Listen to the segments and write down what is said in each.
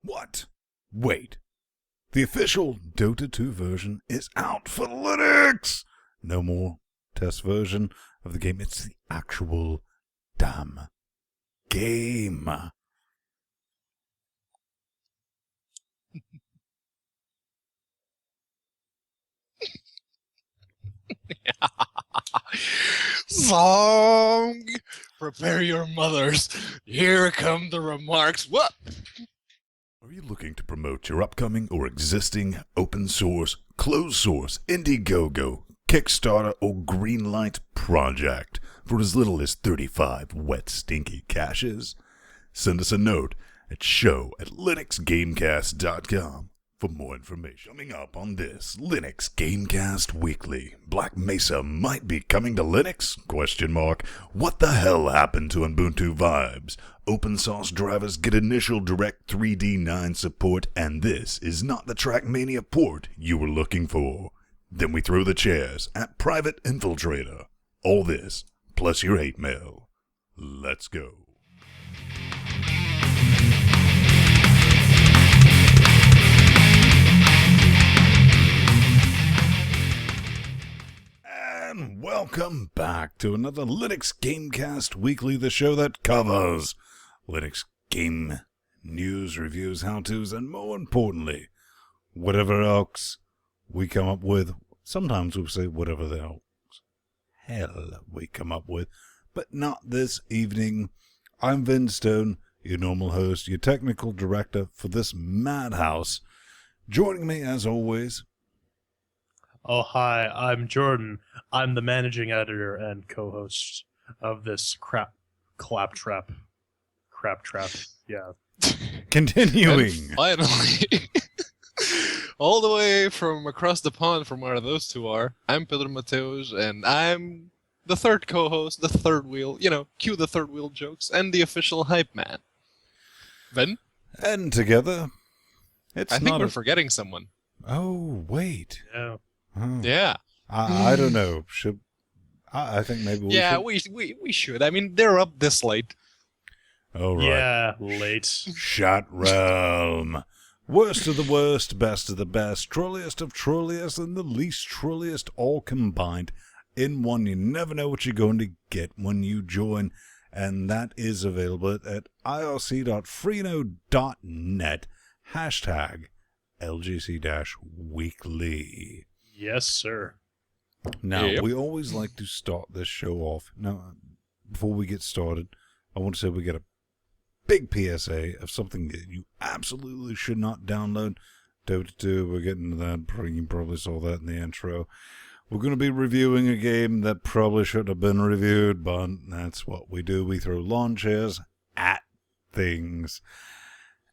What? Wait. The official Dota 2 version is out for Linux! No more test version of the game. It's the actual damn game. Song! Prepare your mothers. Here come the remarks. What? Are you looking to promote your upcoming or existing open source, closed source, Indiegogo, Kickstarter, or Greenlight project for as little as 35 wet stinky cashes? Send us a note at show@linuxgamecast.com for more information. Coming up on this Linux Gamecast Weekly, Black Mesa might be coming to Linux? What the hell happened to Ubuntu Vibes? Open source drivers get initial direct 3D9 support, and this is not the Trackmania port you were looking for. Then we throw the chairs at Private Infiltrator. All this, plus your hate mail. Let's go. And welcome back to another Linux Gamecast Weekly, the show that covers Linux game news, reviews, how-tos, and more importantly, whatever else we come up with. Sometimes we'll say whatever the hell we come up with, but not this evening. I'm Vin Stone, your normal host, your technical director for this madhouse. Joining me, as always... Oh, hi, I'm Jordan. I'm the managing editor and co-host of this claptrap. Yeah. Continuing. And finally, all the way from across the pond from where those two are, I'm Pedro Mateos, and I'm the third co-host, the third wheel, cue the third wheel jokes, and the official hype man. Ben? And together, I think we're forgetting someone. Oh, wait. Yeah. Oh. Yeah. I don't know. I think maybe we yeah, should. we should. I mean, they're up this late. Oh, right. Yeah, late. Shot Realm. Worst of the worst, best of the best, trolliest of trolliest, and the least trolliest all combined in one. You never know what you're going to get when you join, and that is available at irc.freenode.net, hashtag LGC-weekly. Yes, sir. Now, Yep. we always like to start this show off. Now, before we get started, I want to say we get a big PSA of something that you absolutely should not download. Dota 2, we're getting to that. You probably saw that in the intro. We're going to be reviewing a game that probably should have been reviewed, but that's what we do. We throw lawn chairs at things.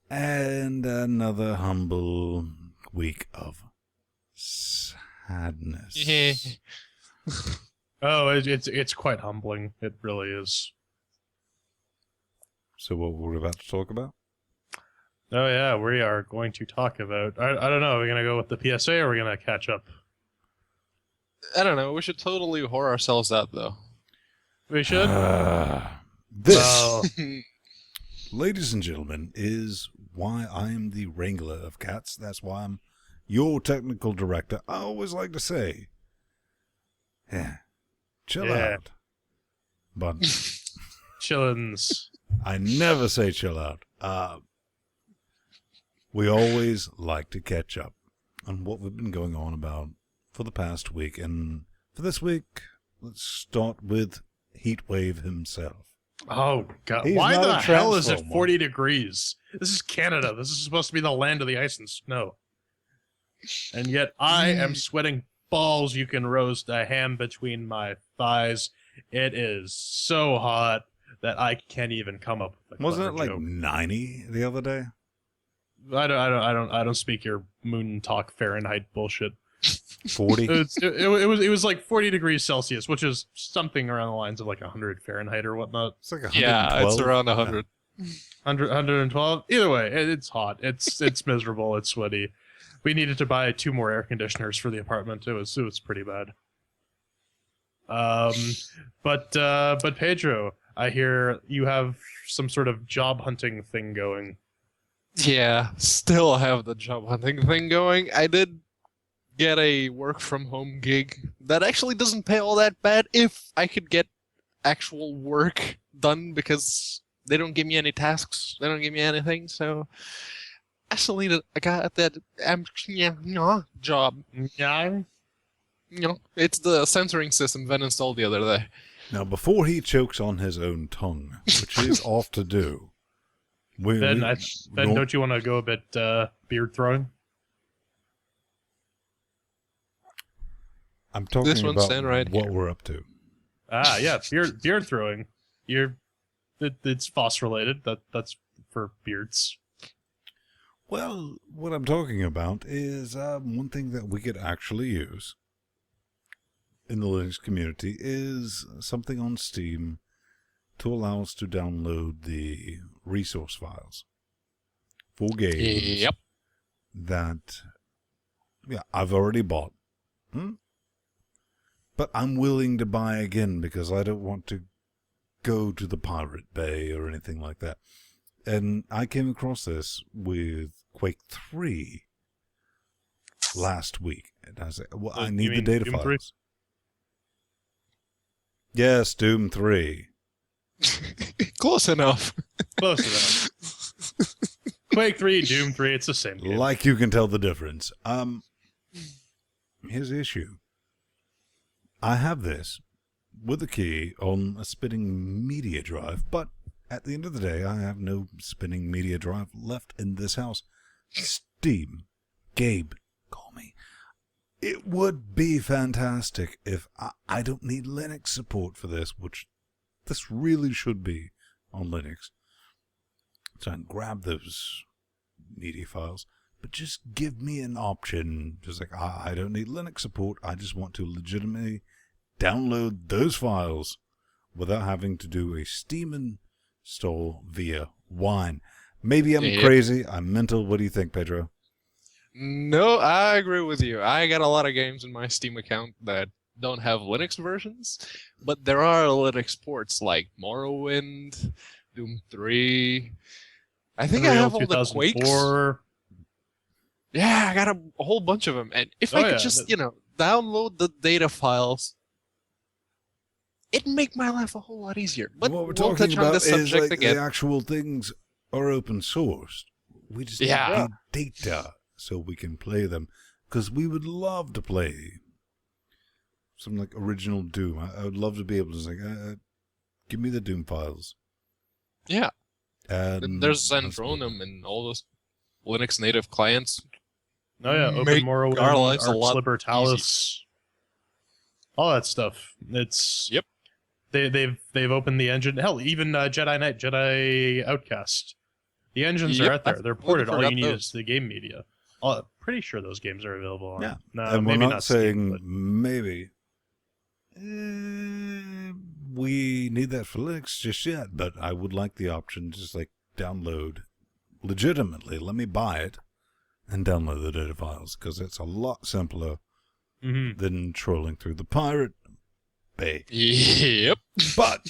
And another humble week of sadness. Oh, it's quite humbling. It really is. So what we're about to talk about? Oh yeah, we are going to talk about. I don't know. Are we gonna go with the PSA or are we gonna catch up? I don't know. We should totally whore ourselves out, though. We should. This, Well, ladies and gentlemen, is why I am the wrangler of cats. That's why I'm your technical director. I always like to say, yeah, chill out. But chillins. I never say chill out. We always like to catch up on what we've been going on about for the past week. And for this week, let's start with Heatwave himself. Oh god! He's Why not the a hell is it transformer. 40 degrees? This is Canada. This is supposed to be the land of the ice and snow. And yet I am sweating balls. You can roast a ham between my thighs. It is so hot that I can't even come up with a Wasn't it clever like joke. 90 the other day? I don't speak your moon talk Fahrenheit bullshit. 40? It was like 40 degrees Celsius, which is something around the lines of like 100 Fahrenheit or whatnot. It's like 112. Yeah, it's around 100. 112. Either way, it's hot. It's miserable. It's sweaty. We needed to buy 2 more air conditioners for the apartment. It was pretty bad. But Pedro, I hear you have some sort of job hunting thing going. Yeah, still have the job hunting thing going. I did get a work from home gig that actually doesn't pay all that bad if I could get actual work done because they don't give me any tasks. They don't give me anything, so I still need a guy at that job. Yeah. It's the censoring system Ven installed the other day. Now, before he chokes on his own tongue, which he's off to do, Ben, don't you want to go a bit beard throwing? I'm talking This one's about standing right what here. we're up to. Ah, yeah, beard throwing. It's FOSS related. That's for beards. Well, what I'm talking about is one thing that we could actually use in the Linux community is something on Steam to allow us to download the resource files for games Yep. that I've already bought. But I'm willing to buy again because I don't want to go to the Pirate Bay or anything like that. And I came across this with Quake 3 last week. And I said, well, I need the data Doom 3? files. Yes, Doom 3. Close enough. Close enough. Quake 3, Doom 3, it's the same game. Like you can tell the difference. Here's the issue. I have this with a key on a spinning media drive, but at the end of the day, I have no spinning media drive left in this house. Steam. Gabe, call me. It would be fantastic if I don't need Linux support for this, which this really should be on Linux. So I can grab those media files, but just give me an option. Just like, I don't need Linux support. I just want to legitimately download those files without having to do a Steam install via Wine. Maybe I'm crazy. I'm mental. What do you think, Pedro? No, I agree with you. I got a lot of games in my Steam account that don't have Linux versions, but there are Linux ports like Morrowind, Doom 3. I think I have all the Quakes. Yeah, I got a whole bunch of them. And if I could just, download the data files, it'd make my life a whole lot easier. But what we're talking touch about on this is subject like again. the actual things are open sourced. We just need data so we can play them, because we would love to play some like original Doom. I would love to be able to say, give me the Doom files. Yeah. And there's Xandronum and all those Linux native clients. Oh yeah, Open Morrowind, Arch Libertalis, all that stuff. It's They've opened the engine. Hell, even Jedi Knight, Jedi Outcast. The engines are out there. They're ported. All you need is the game media. Pretty sure those games are available on. Yeah, no, and maybe we're not saying Steam, maybe we need that for Linux just yet, but I would like the option to just like download legitimately. Let me buy it and download the data files, because it's a lot simpler than trolling through the Pirate Bay. Yep. But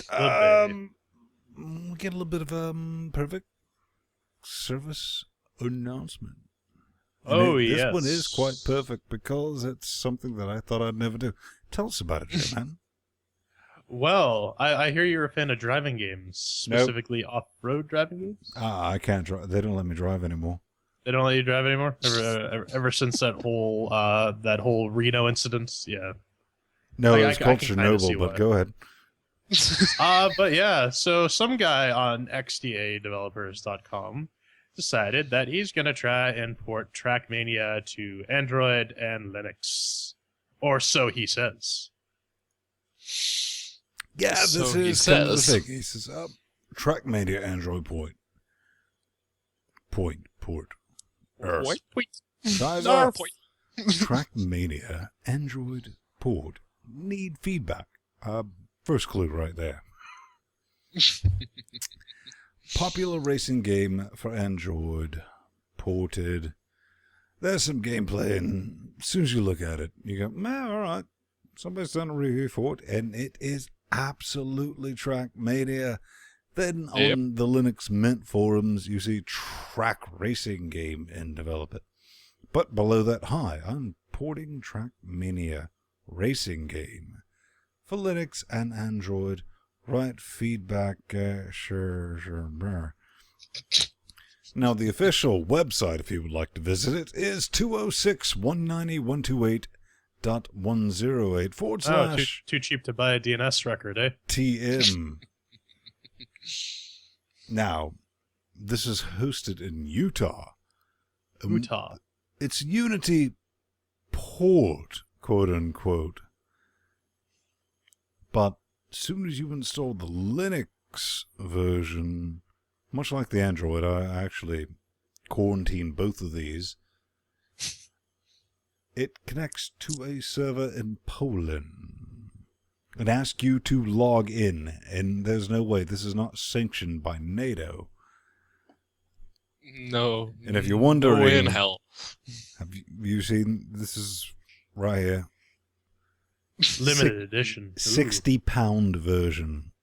we get a little bit of a perfect service announcement. And yes. This one is quite perfect because it's something that I thought I'd never do. Tell us about it, J-Man. Well, I hear you're a fan of driving games, specifically off-road driving games. I can't drive. They don't let me drive anymore. They don't let you drive anymore? Ever since that whole Reno incident? Yeah. No, it's called Chernobyl, but go ahead. But yeah, so some guy on xdadevelopers.com decided that he's going to try and port Trackmania to Android and Linux. Or so he says. Yeah, this is kind of the thing. He says, Trackmania Android port. Trackmania Android port. Need feedback. First clue right there. Popular racing game for Android. Ported. There's some gameplay, and as soon as you look at it, you go, man, all right. Somebody's done a review for it, and it is absolutely Trackmania. Then on the Linux Mint forums, you see track racing game in development. But below that, hi, I'm porting Trackmania racing game for Linux and Android. Write feedback, sure. Now, the official website, if you would like to visit it, is 206.190.128 / too cheap to buy a DNS record, eh? TM. Now, this is hosted in Utah. Utah. It's Unity port, quote unquote. But as soon as you install the Linux version, much like the Android, I actually quarantined both of these. It connects to a server in Poland and asks you to log in, and there's no way. This is not sanctioned by NATO. No. And if you're wondering, no way in hell. Have you seen, this is right here. Limited edition. Ooh. £60 version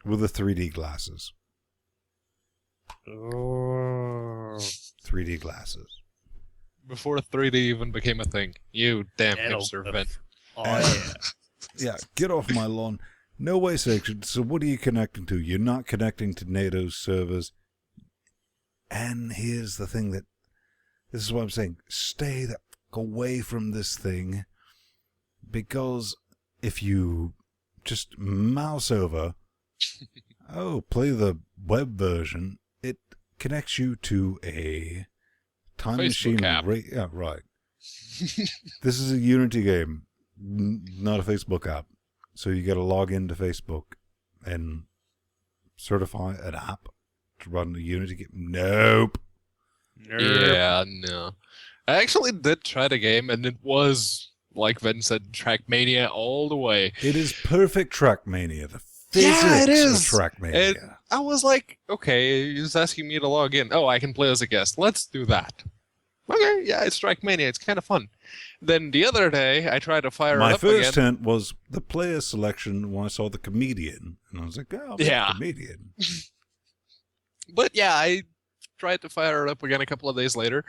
with the 3D glasses. Oh. 3D glasses. Before 3D even became a thing. You damn hipster vent. Oh, yeah. Yeah, get off my lawn. No way sanctioned. So what are you connecting to? You're not connecting to NATO's servers. And here's the thing that, this is what I'm saying, stay the fuck away from this thing, because if you just mouse over, play the web version, it connects you to a time Facebook machine. app. Yeah, right. This is a Unity game, not a Facebook app. So you got to log into Facebook and certify an app to run a Unity game. Nope. Yeah, no. I actually did try the game, and it was, like Ven said, Trackmania all the way. It is perfect Trackmania. The physics it is. of Trackmania. And I was like, okay, he's asking me to log in. Oh, I can play as a guest. Let's do that. Okay, yeah, it's Trackmania. It's kind of fun. Then the other day, I tried to fire it My up first again. hint was the player selection when I saw the comedian. And I was like, oh, Yeah. comedian. But yeah, I tried to fire it up again a couple of days later.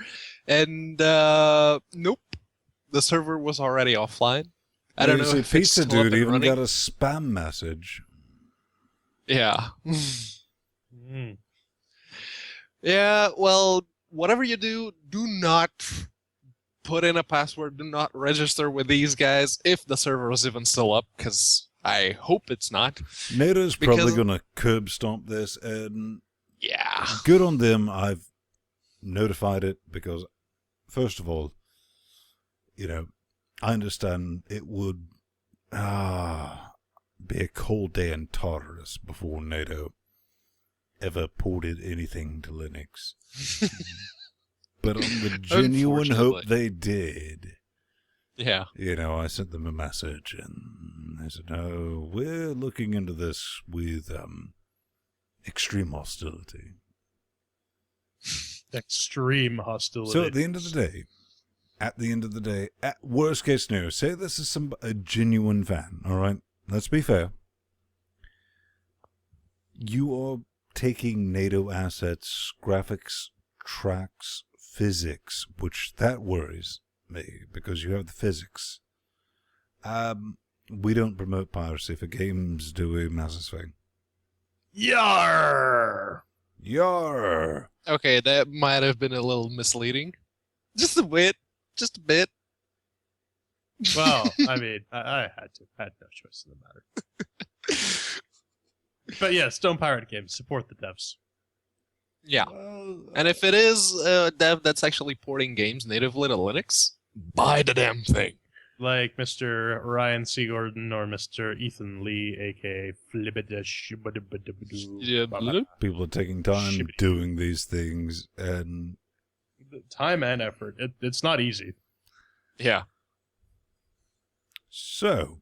And nope. The server was already offline. I don't know See, if it's Pizza still up Dude and even running. got a spam message. Yeah. Mm. Yeah, well, whatever you do, do not put in a password. Do not register with these guys if the server is even still up, because I hope it's not. NATO's probably Because- going to curb stomp this, and Yeah. good on them. I've notified it because, first of all, I understand it would be a cold day in Tartarus before NATO ever ported anything to Linux. But on the genuine hope they did, Yeah. I sent them a message and they said, no, we're looking into this with extreme hostility. Extreme hostility. So at the end of the day, at worst case scenario, say this is a genuine fan, all right? Let's be fair. You are taking NATO assets, graphics, tracks, physics, which that worries me because you have the physics. We don't promote piracy for games, do we, Mass Effect? Yar! Yar! Okay, that might have been a little misleading. Just a bit. Just a bit. Well, I mean, I had no choice in the matter. But yes, don't pirate games. Support the devs. Yeah. Well, And if it is a dev that's actually porting games natively to Linux, buy the damn thing. Like Mr. Ryan Seagordon or Mr. Ethan Lee, aka Flibbidish. Yeah. people are taking time doing these things, and Time and effort. It's not easy. Yeah. so,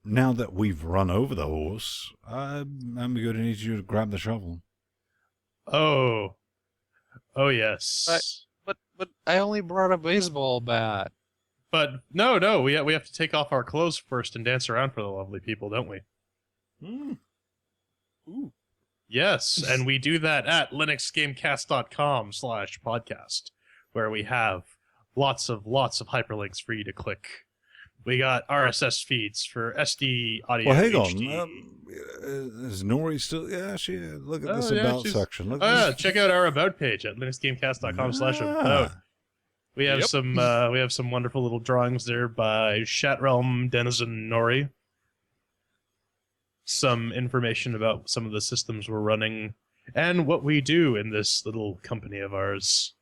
now that we've run over the horse, I'm going to need you to grab the shovel. Oh yes. But I only brought a baseball bat. But no, we have to take off our clothes first and dance around for the lovely people, don't we? Ooh. Yes, and we do that at linuxgamecast.com/podcast, where we have lots of hyperlinks for you to click. We got RSS feeds for SD audio. Well, hang HD. on. Is Nori still? Yeah, look at this yeah, about section. Look at Yeah, this. check out our about page at linuxgamecast.com/about. We have some wonderful little drawings there by Shatrealm Denizen Nori. Some information about some of the systems we're running and what we do in this little company of ours.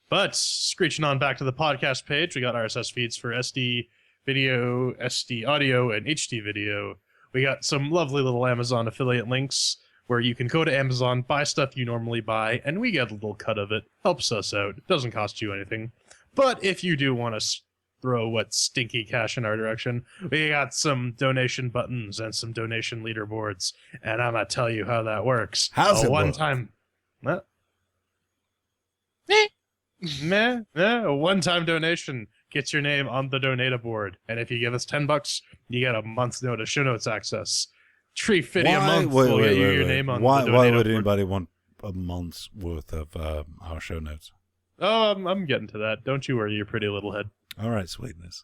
But screeching on back to the podcast page, we got RSS feeds for SD video, SD audio, and HD video. We got some lovely little Amazon affiliate links where you can go to Amazon, buy stuff you normally buy, and we get a little cut of it. Helps us out. It doesn't cost you anything. But if you do want to throw what stinky cash in our direction, we got some donation buttons and some donation leaderboards, and I'm gonna tell you how that works. How's it one work? time a one-time donation gets your name on the donata board, and if you give us $10, you get a month's notice show notes access. $3.50 a month will get you your name on the donata Why would board. anybody want a month's worth of our show notes? Oh, I'm getting to that. Don't you worry, you pretty little head. All right, sweetness.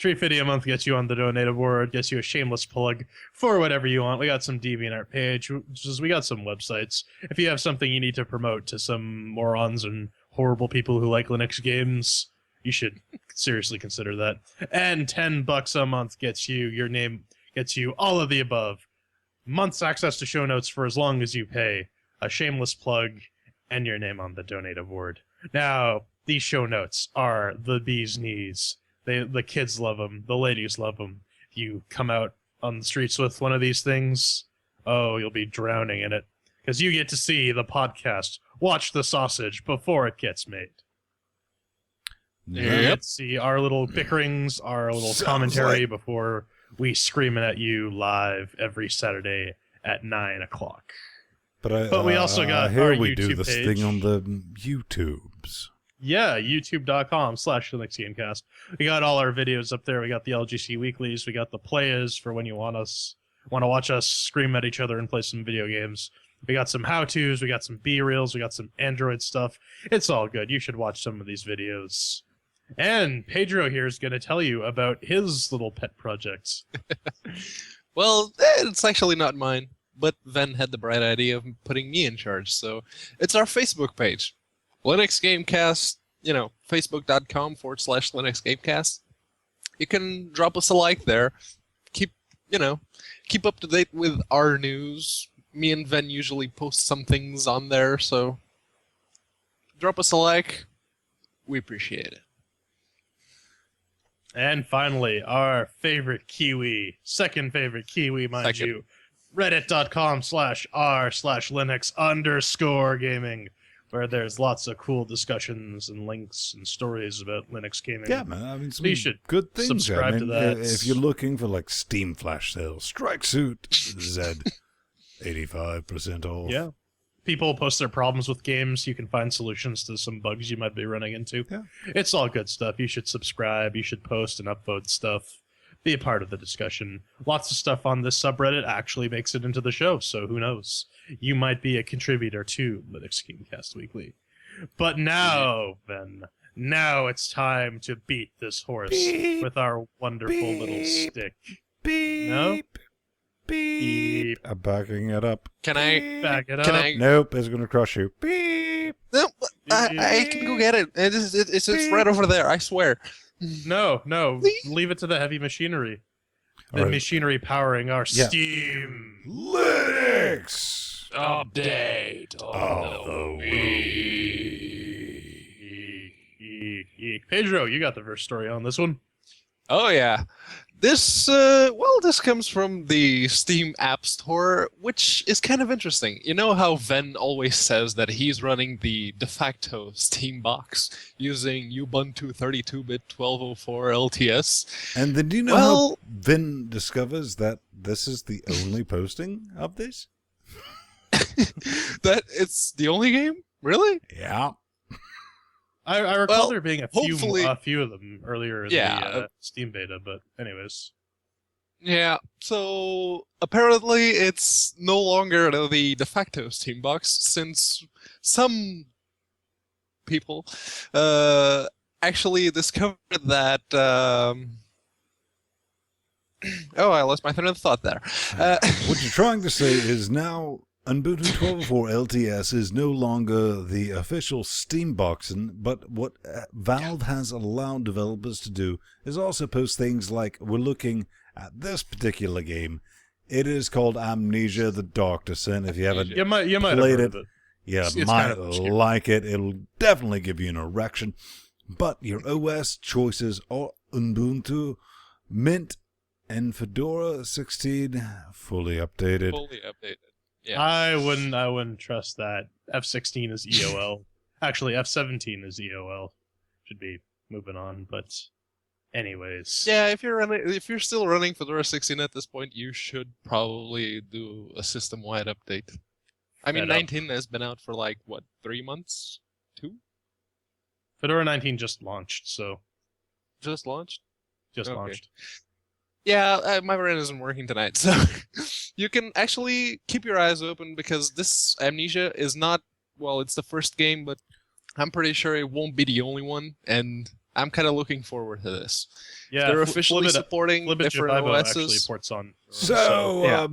$3.50 a month gets you on the donata board, gets you a shameless plug for whatever you want. We got some DeviantArt page, we got some websites. If you have something you need to promote to some morons and horrible people who like Linux games, you should seriously consider that. And $10 a month gets you your name, gets you all of the above. Month's access to show notes for as long as you pay, a shameless plug, and your name on the donata board. Now, these show notes are the bee's knees. The kids love them. The ladies love them. If you come out on the streets with one of these things, oh, you'll be drowning in it. Because you get to see the podcast, watch the sausage before it gets made. You get to see our little bickerings, our little Sounds commentary like- before we scream it at you live every Saturday at 9 o'clock. But we also got here our we do YouTube this page. thing on the YouTubes. Yeah, youtube.com/LinuxGamecast. We got all our videos up there. We got the LGC weeklies. We got the players for when you want to watch us scream at each other and play some video games. We got some how-tos. We got some B-reels. We got some Android stuff. It's all good. You should watch some of these videos. And Pedro here is going to tell you about his little pet projects. Well, it's actually not mine, but Ven had the bright idea of putting me in charge, so it's our Facebook page. Linux Gamecast, facebook.com/Linux Gamecast. You can drop us a like there. Keep up to date with our news. Me and Ven usually post some things on there, so drop us a like. We appreciate it. And finally, our favorite Kiwi, second favorite Kiwi, mind you, reddit.com/r/Linux_gaming, where there's lots of cool discussions and links and stories about Linux gaming. Yeah, man. I mean, some you should good things. subscribe to that. If you're looking for like Steam flash sales, Strike Suit Z 85% off. Yeah. People post their problems with games. You can find solutions to some bugs you might be running into. Yeah. It's all good stuff. You should subscribe. You should post and upvote stuff. Be a part of the discussion. Lots of stuff on this subreddit actually makes it into the show, so who knows? You might be a contributor to Linux Gamecast Weekly. But now, Ben, now it's time to beat this horse with our wonderful little stick. Beep. No? Beep. I'm backing it up. Can I? Back it up. Can I? Nope, it's gonna crush you. Beep. No, I can go get it. It's right over there. I swear. No, leave it to the heavy machinery. The All right. machinery powering our Yeah. Steam Linux Update of the week. Pedro, you got the first story on this one. Oh yeah. This this comes from the Steam App Store, which is kind of interesting. You know how Ven always says that he's running the de facto Steam box using Ubuntu 32-bit 1204 LTS. And then do you know Well- how Vin discovers that this is the only posting of this? That it's the only game? Really? Yeah. I recall Well, there being a hopefully- few of them earlier in Yeah. the Steam beta, but anyways. Yeah, so apparently it's no longer the de facto Steam box, since some people actually discovered that. Oh, I lost my train of thought there. What you're trying to say is now Ubuntu 12.04 LTS is no longer the official Steam boxing, but what Valve has allowed developers to do is also post things like, we're looking at this particular game. It is called Amnesia: The Dark Descent. If you haven't You might have played heard it, of it. you It's might kind of obscure. like it. It'll definitely give you an erection. But your OS choices are Ubuntu, Mint, and Fedora 16 fully updated. Fully updated. Yeah. I wouldn't trust that. F16 is EOL. Actually, F17 is EOL. Should be moving on, but anyways. Yeah, if you're still running Fedora 16 at this point, you should probably do a system-wide update. I mean, Fed up. 19 has been out for like what, 3 months? 2? Fedora 19 just launched, so Just launched? just Okay. launched. Yeah, my brain isn't working tonight, so you can actually keep your eyes open because this Amnesia is not, well, it's the first game, but I'm pretty sure it won't be the only one, and I'm kind of looking forward to this. Yeah, They're officially supporting different Jibibo actually OSs. ports on. So, yeah.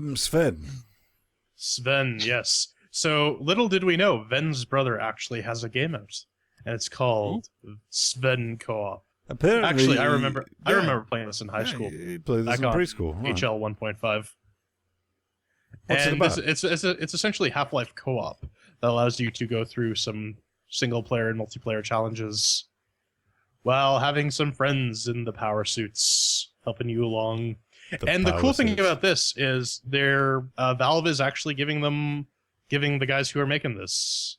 Sven. Yes. So little did we know, Ven's brother actually has a game out, and it's called Sven Co-op. Apparently, Actually, I remember yeah. playing this in high school. You played this Back in on preschool. Huh? HL 1.5. What's it And about? it's essentially Half-Life co-op that allows you to go through some single-player and multiplayer challenges while having some friends in the power suits helping you along. And the cool thing about this is Valve is actually giving the guys who are making this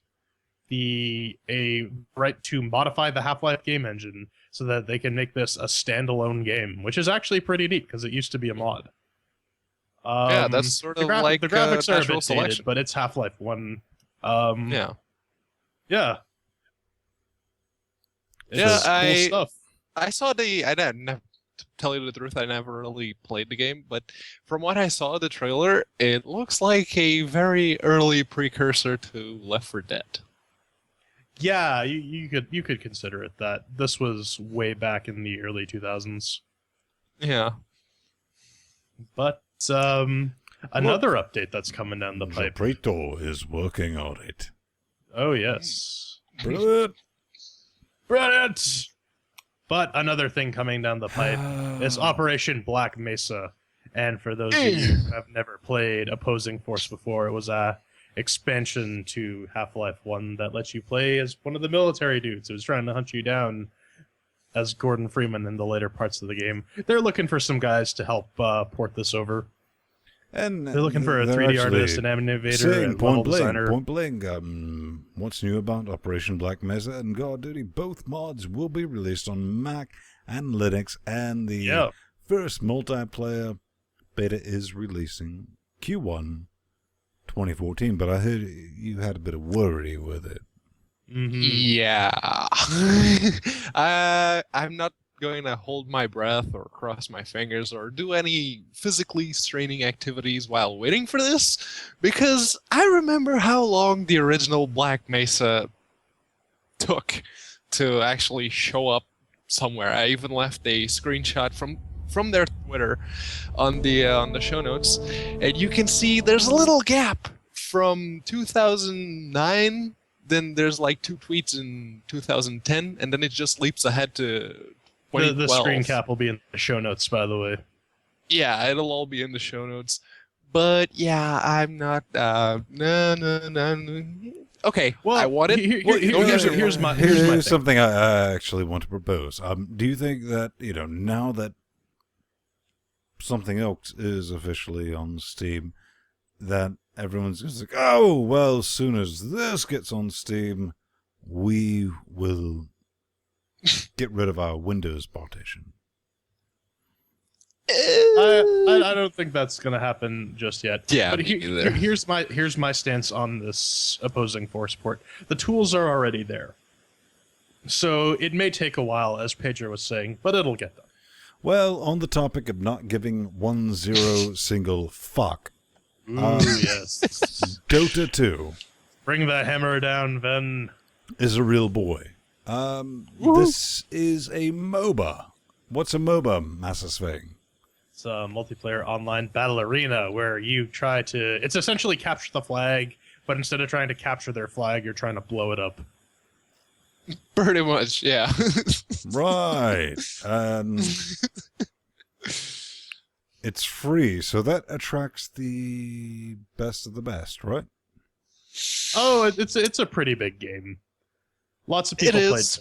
a right to modify the Half-Life game engine so that they can make this a standalone game, which is actually pretty neat because it used to be a mod. Yeah, that's sort of like the graphics are a natural bit selection. dated, but it's Half-Life 1. Yeah. Yeah. Yeah, It's cool stuff. I saw to tell you the truth, I never really played the game, but from what I saw of the trailer, it looks like a very early precursor to Left 4 Dead. Yeah, you could consider it that. This was way back in the early 2000s. Yeah. But another update that's coming down the pipe. Preto is working on it. Oh yes. Brilliant. Brilliant! But another thing coming down the pipe is Operation Black Mesa. And for those of you who have never played Opposing Force before, it was a expansion to Half-Life 1 that lets you play as one of the military dudes who was trying to hunt you down as Gordon Freeman in the later parts of the game. They're looking for some guys to help port this over. And They're looking for a they're 3D actually artist, an innovator, saying and level designer. point blank, what's new about Operation Black Mesa and God Duty? Both mods will be released on Mac and Linux, and the first multiplayer beta is releasing Q1 2014. But I heard you had a bit of worry with it. Mm-hmm. Yeah. I'm not going to hold my breath or cross my fingers or do any physically straining activities while waiting for this, because I remember how long the original Black Mesa took to actually show up somewhere. I even left a screenshot from their Twitter on the show notes, and you can see there's a little gap from 2009. Then there's like 2 tweets in 2010, and then it just leaps ahead to 2012. The screen cap will be in the show notes, by the way. Yeah, it'll all be in the show notes. But yeah, I'm not. No. Okay, Well, I want it. here's my thing. Something I actually want to propose. Do you think that, now that something else is officially on Steam, that everyone's just like, oh, well, as soon as this gets on Steam, we will get rid of our Windows partition? I don't think that's going to happen just yet. Yeah, but me neither. here's my stance on this Opposing Force port. The tools are already there, so it may take a while, as Pedro was saying, but it'll get done. Well, on the topic of not giving 1-0 single fuck, Ooh, yes. Dota 2 Bring the hammer down, Ven. is a real boy. This is a MOBA. What's a MOBA, Massa Sveng? It's a multiplayer online battle arena where you try to... It's essentially capture the flag, but instead of trying to capture their flag, you're trying to blow it up. Pretty much, yeah. Right. It's free, so that attracts the best of the best, right? Oh, it's a pretty big game. Lots of people It played is.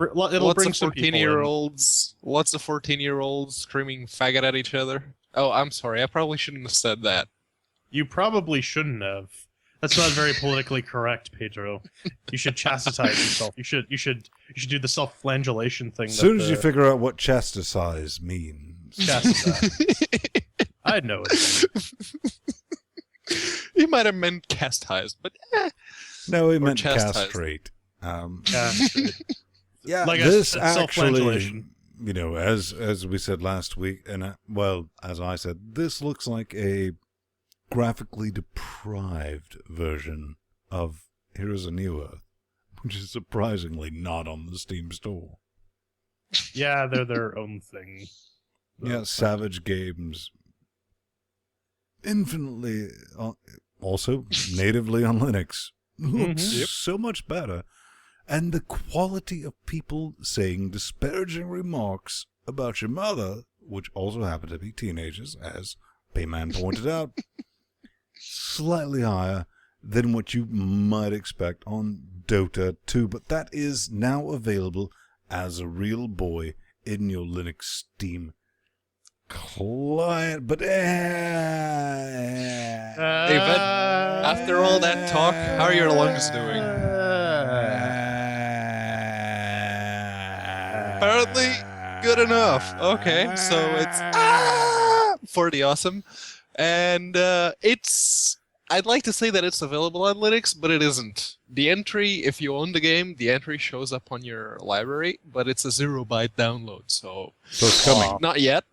It'll Lots bring of some people in. 14-year-olds, lots of 14-year-olds screaming faggot at each other. Oh, I'm sorry. I probably shouldn't have said that. You probably shouldn't have. That's not very politically correct, Pedro. You should chastise yourself. You should do the self-flagellation thing. As soon as you figure out what chastise means. Chastise. I know it. You might have meant chastised, but No, he meant chastised. castrate. Chastise. Yeah, Like this a actually, self-flagellation. you know, as we said last week, and well, as I said, this looks like a graphically deprived version of Heroes of New Earth, which is surprisingly not on the Steam store. Yeah, they're their own thing. Yeah, Savage Games, infinitely, also natively on Linux, looks Yep. so much better. And the quality of people saying disparaging remarks about your mother, which also happen to be teenagers, as Payman pointed out, slightly higher than what you might expect on Dota 2. But that is now available as a real boy in your Linux Steam client. But Hey, Ven, after all that talk, how are your lungs doing? Apparently, good enough. Okay, so it's for the awesome, and I'd like to say that it's available on Linux, but it isn't. The entry, if you own the game, the entry shows up on your library, but it's a 0-byte download, so it's coming. not yet.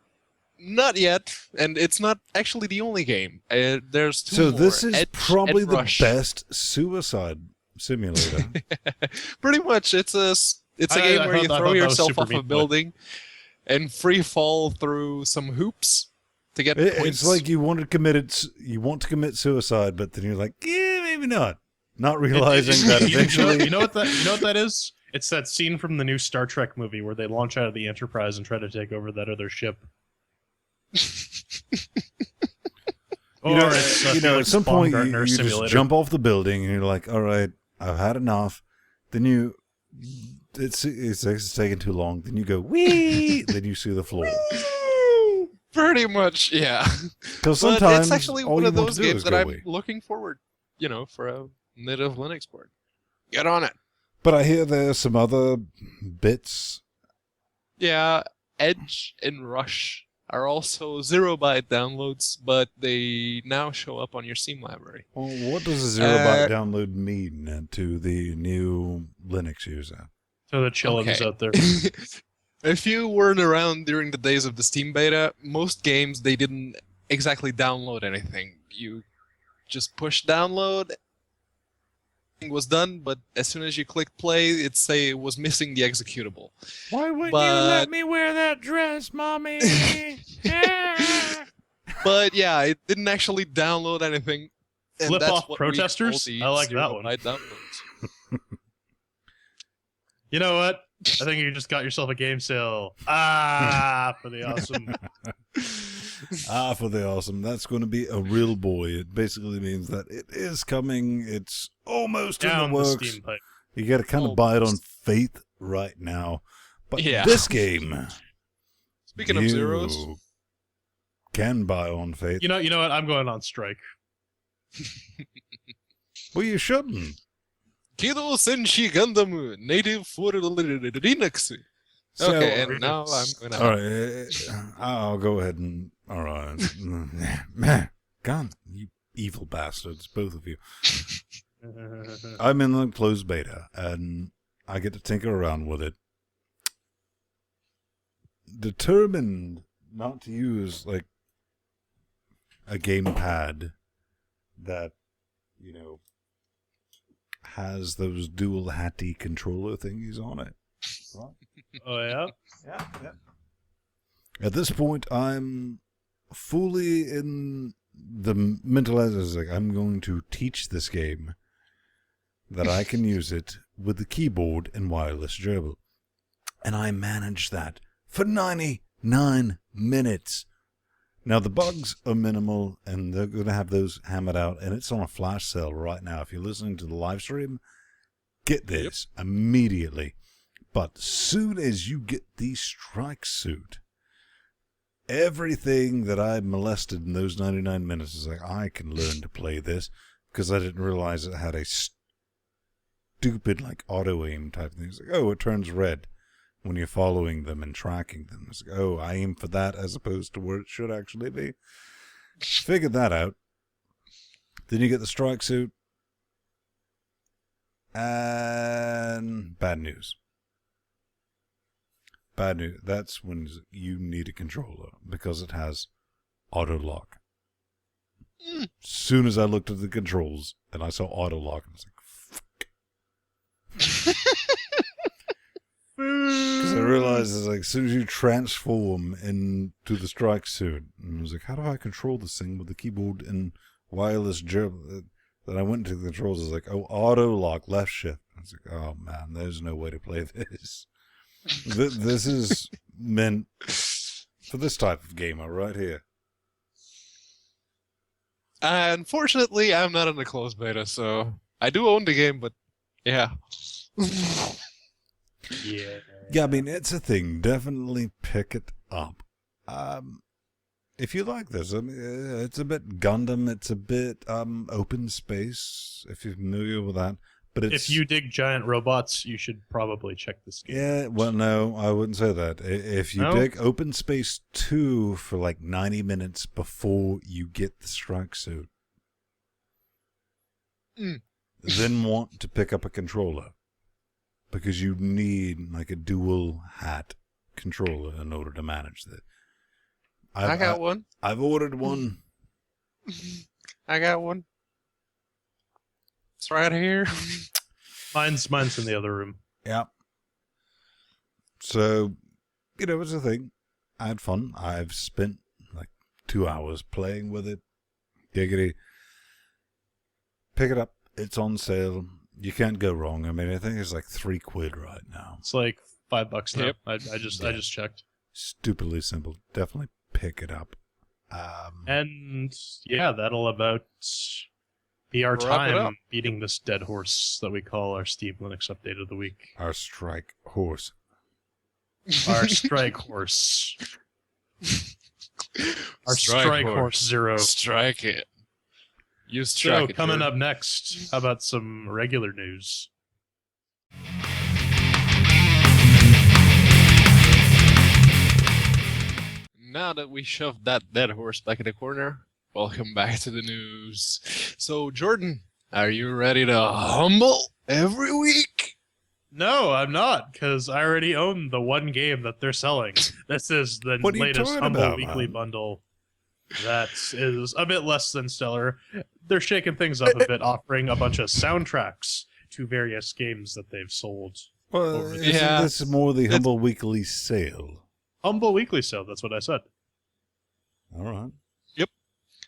Not yet, and it's not actually the only game. There's two So more. this is Edge probably and the Rush. best suicide simulator. Pretty much, it's a I game where thought- you I throw thought that was yourself Super off Meat a Boy. building and free fall through some hoops to get points. It's like you want to commit suicide, but then you're like, yeah, maybe not. Not realizing that eventually. You know what that is? It's that scene from the new Star Trek movie where they launch out of the Enterprise and try to take over that other ship. At some point you just simulator. jump off the building and you're like, all right, I've had enough. Then it's taking too long. Then you go, wee! Then you see the floor. Pretty much, yeah. Because But sometimes it's actually all one you of want those to do games is that go I'm wee. looking forward, for a native Linux board. Get on it. But I hear there's some other bits. Yeah, Edge and Rush are also 0-byte downloads, but they now show up on your Steam library. Well, what does a 0-byte download mean to the new Linux user? So the chillins Okay. out there. If you weren't around during the days of the Steam beta, most games, they didn't exactly download anything. You just push download, it was done, but as soon as you clicked play, it'd say it was missing the executable. Why wouldn't you let me wear that dress, Mommy? But yeah, it didn't actually download anything. And Flip that's off what we protesters? call the I like that one. 0-byte downloads. You know what? I think you just got yourself a game sale. Ah, for the awesome. For the awesome. That's going to be a real boy. It basically means that it is coming. It's almost in Down the the works. Steam pipe. You got to kind of buy it on faith right now. But Yeah. this game, Speaking of zeros, you can buy on faith. You know what? I'm going on strike. Well, you shouldn't. Kido Senshi Gundam, native for Linux. So- Okay, and now I'm gonna. All right, I'll go ahead and. All right, God, you evil bastards, both of you. I'm in the closed beta, and I get to tinker around with it. determined not to use like a gamepad that, you know, has those dual hatty controller thingies on it. Right? Oh yeah. Yeah. At this point, I'm fully in the mental as like I'm going to teach this game that I can use it with the keyboard and wireless gerbil. And I managed that for 99 minutes. Now, the bugs are minimal, and they're going to have those hammered out, and it's on a flash sale right now. If you're listening to the live stream, get this immediately. But soon as you get the strike suit, everything that I molested in those 99 minutes is like, I can learn to play this, because I didn't realize it had a stupid, like, auto-aim type thing. It's like, oh, it turns red when you're following them and tracking them. It's like, oh, I aim for that as opposed to where it should actually be. Figured that out. Then you get the strike suit. And bad news. Bad news. That's when you need a controller because it has auto lock. Soon as I looked at the controls and I saw auto lock, I was like, fuck. Because I realized it's like as soon as you transform into the strike suit, and I was like, how do I control this thing with the keyboard and wireless gerbil? Then I went to the controls. I was like, oh, auto lock, left shift. I was like, oh man, there's no way to play this. This is meant for this type of gamer right here. Unfortunately, I'm not in the closed beta, so I do own the game, but yeah. Yeah, I mean, it's a thing. Definitely pick it up. If you like this, I mean, it's a bit Gundam. It's a bit open space, if you're familiar with that. But it's, if you dig giant robots, you should probably check this game. Yeah, well, no, I wouldn't say that. If you dig Open Space 2 for like 90 minutes before you get the strike suit, then want to pick up a controller. Because you need like a dual hat controller in order to manage that. I got one. I've ordered one. I got one. It's right here. Mine's in the other room. Yeah. So, you know, it's a thing. I had fun. I've spent like 2 hours playing with it. Giggity. Pick it up. It's on sale. You can't go wrong. I mean, I think it's like £3 right now. It's like $5 now. Yep. I just checked. Stupidly simple. Definitely pick it up. And yeah, that'll about be our Wrap it time up. beating this dead horse that we call our Steve Linux Update of the Week. Our strike horse. Our strike horse. Our strike horse 0. Strike it. You strike So it. coming Jordan. up next, how about some regular news? Now that we shoved that dead horse back in the corner, welcome back to the news. So, Jordan, are you ready to humble every week? No, I'm not, because I already own the one game that they're selling. This is the What are you latest talking Humble about, Weekly man? bundle. That is a bit less than stellar. They're shaking things up a bit, offering a bunch of soundtracks to various games that they've sold. Well, Over isn't Yeah. this more the Humble Weekly sale? Humble Weekly sale, that's what I said. All right.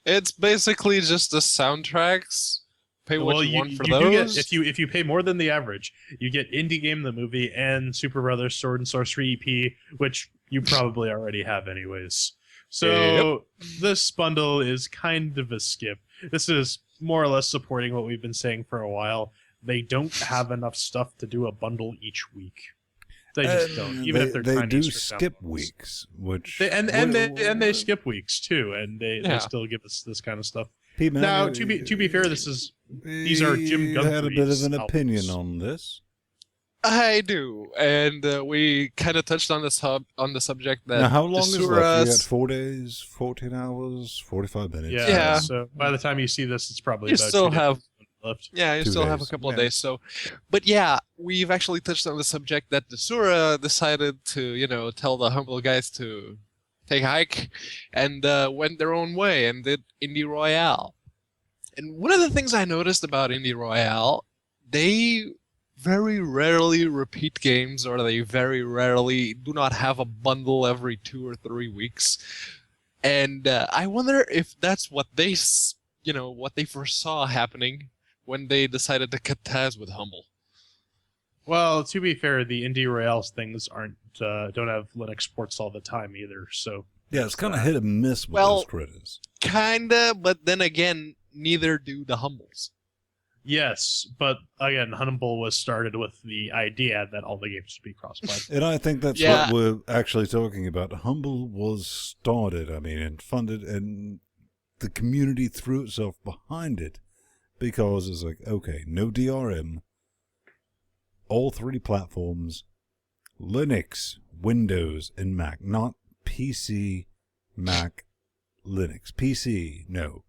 It's basically just the soundtracks. Pay what you want for do those. get, if you pay more than the average, you get Indie Game the movie and Super Brothers Sword and Sorcery EP, which you probably already have anyways. So this bundle is kind of a skip. This is more or less supporting what we've been saying for a while. They don't have enough stuff to do a bundle each week. They just don't. Even if they're they trying do to strip skip down bundles. weeks, which They skip weeks too, and they Yeah. still give us this kind of stuff. P-Man, Now, to be fair, these are Jim you had a bit of Gumthree's an opinion albums. on this. I do, and we kind of touched on the subject that Now, how long is left? You Suras- got 4 days, 14 hours, 45 minutes. Yeah, Yeah. So by the time you see this, it's probably You about still 2 days have left. Yeah, you 2 still have a days. couple of Yeah. days. So, but yeah, we've actually touched on the subject that the Sura decided to, tell the humble guys to take a hike, and went their own way and did Indie Royale. And one of the things I noticed about Indie Royale, they very rarely repeat games, or they very rarely do not have a bundle every 2 or 3 weeks. And I wonder if that's what what they foresaw happening when they decided to cut ties with Humble. Well, to be fair, the Indie Royales things don't have Linux ports all the time either. So Yeah, it's kind of hit and miss with Well- those critters. Kinda, but then again, neither do the Humbles. yes, but again, Humble was started with the idea that all the games should be cross-platform. And I think that's Yeah. what we're actually talking about. Humble was started, and funded, and the community threw itself behind it because it's like, okay, no DRM, all 3 platforms, Linux, Windows, and Mac, not PC, Mac, Linux. PC, no.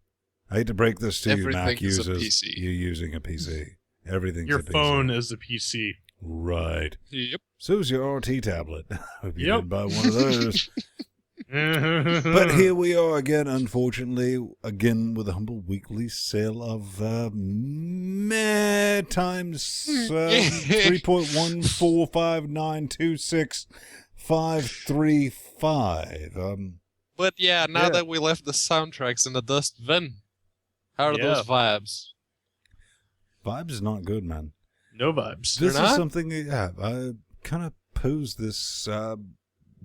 I hate to break this to you, Mac Everything is a users. PC. You're using a PC. Everything's Your a PC. phone is the PC. Right. Yep. So's your RT tablet. Hope you Yep. didn't buy one of those. But here we are again, unfortunately, again with a Humble Weekly sale of meh times 3.145926535. But yeah, now Yeah. that we left the soundtracks in the dustbin, how are Yeah. those vibes? Vibes is not good, man. No vibes. This They're is not? something, yeah, I kind of posed this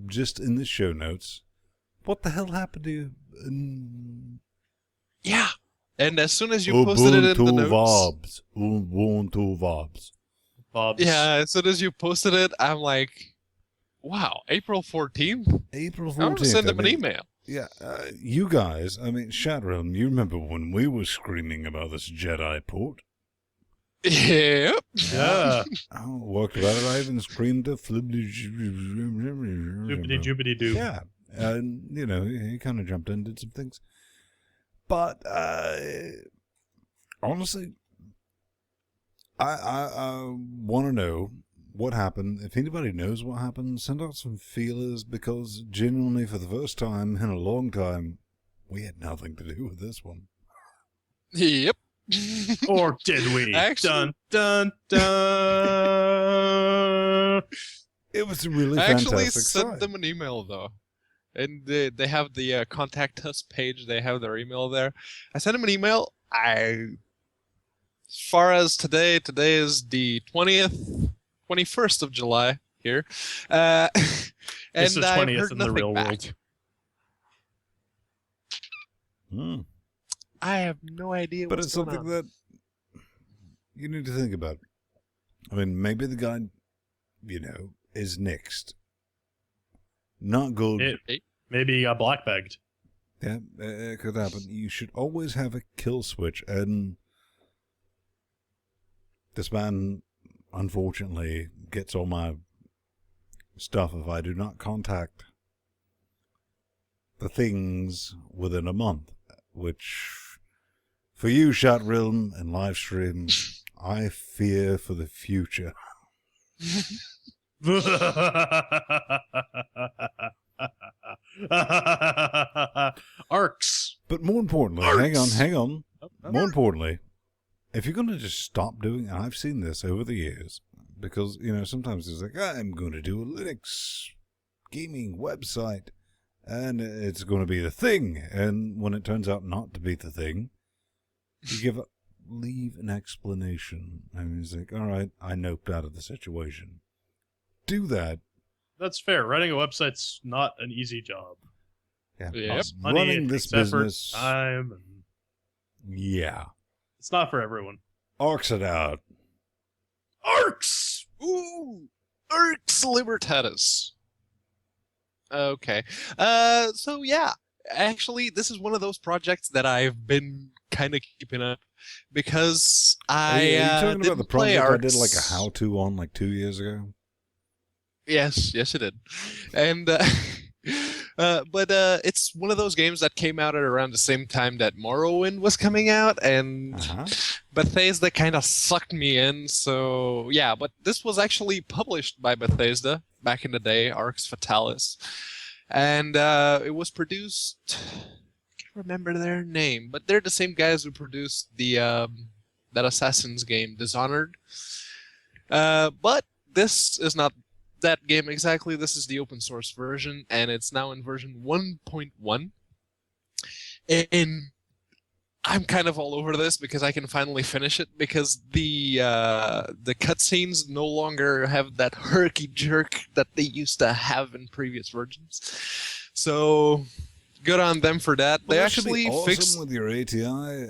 just in the show notes. What the hell happened to you? Yeah. And as soon as you posted it in the notes, Ubuntu Vibes. Bob's. yeah, as soon as you posted it, I'm like, wow, April 14th? April 14th. I'm going to send them I an mean, email. Yeah, you guys, Shattering, you remember when we were screaming about this Jedi port? Yep. Yeah. I walked about it, I even screamed to flippity Doopity doopity doo. Yeah, and, he kind of jumped in, did some things. But, honestly, I want to know what happened. If anybody knows what happened, send out some feelers, because genuinely, for the first time in a long time, we had nothing to do with this one. Yep. Or did we? Actually- Dun, dun, dun. It was a really I actually fantastic sent site. them an email, though. And they have the contact us page. They have their email there. I sent them an email. As far as today is the 21st of July here. And It's the I've 20th heard in the nothing real back. world. Hmm. I have no idea But what's it's going something on. that you need to think about. I mean, maybe the guy, is nixed. Not good. Maybe he got black bagged. Yeah, it could happen. You should always have a kill switch, and this man, unfortunately, gets all my stuff if I do not contact the things within a month, which, for you, Shot Realm and Livestream, I fear for the future. Arcs. But more importantly, Arts. hang on. More importantly, if you're going to just stop doing, and I've seen this over the years, because, sometimes it's like, I'm going to do a Linux gaming website, and it's going to be the thing. And when it turns out not to be the thing, you leave an explanation. I mean, it's like, all right, I noped out of the situation. Do that. That's fair. Writing a website's not an easy job. Yep. Costs money, Running it this takes effort, business, time, and yeah. it's not for everyone. Arcs it out. Arcs. Ooh, Arx Libertatis. Okay. So yeah, actually, this is one of those projects that I've been kind of keeping up because Are I you talking about the didn't play project I Arx. did like a how-to on 2 years ago? Yes, it did. And But it's one of those games that came out at around the same time that Morrowind was coming out, and Uh-huh. Bethesda kind of sucked me in. So yeah, but this was actually published by Bethesda back in the day, Arx Fatalis, and it was produced. I can't remember their name, but they're the same guys who produced the that Assassin's game, Dishonored. But this is not that game exactly. This is the open source version, and it's now in version 1.1. And I'm kind of all over this because I can finally finish it, because the cutscenes no longer have that herky jerk that they used to have in previous versions. So good on them for that. Well, They that should be actually awesome fixed. with your ATI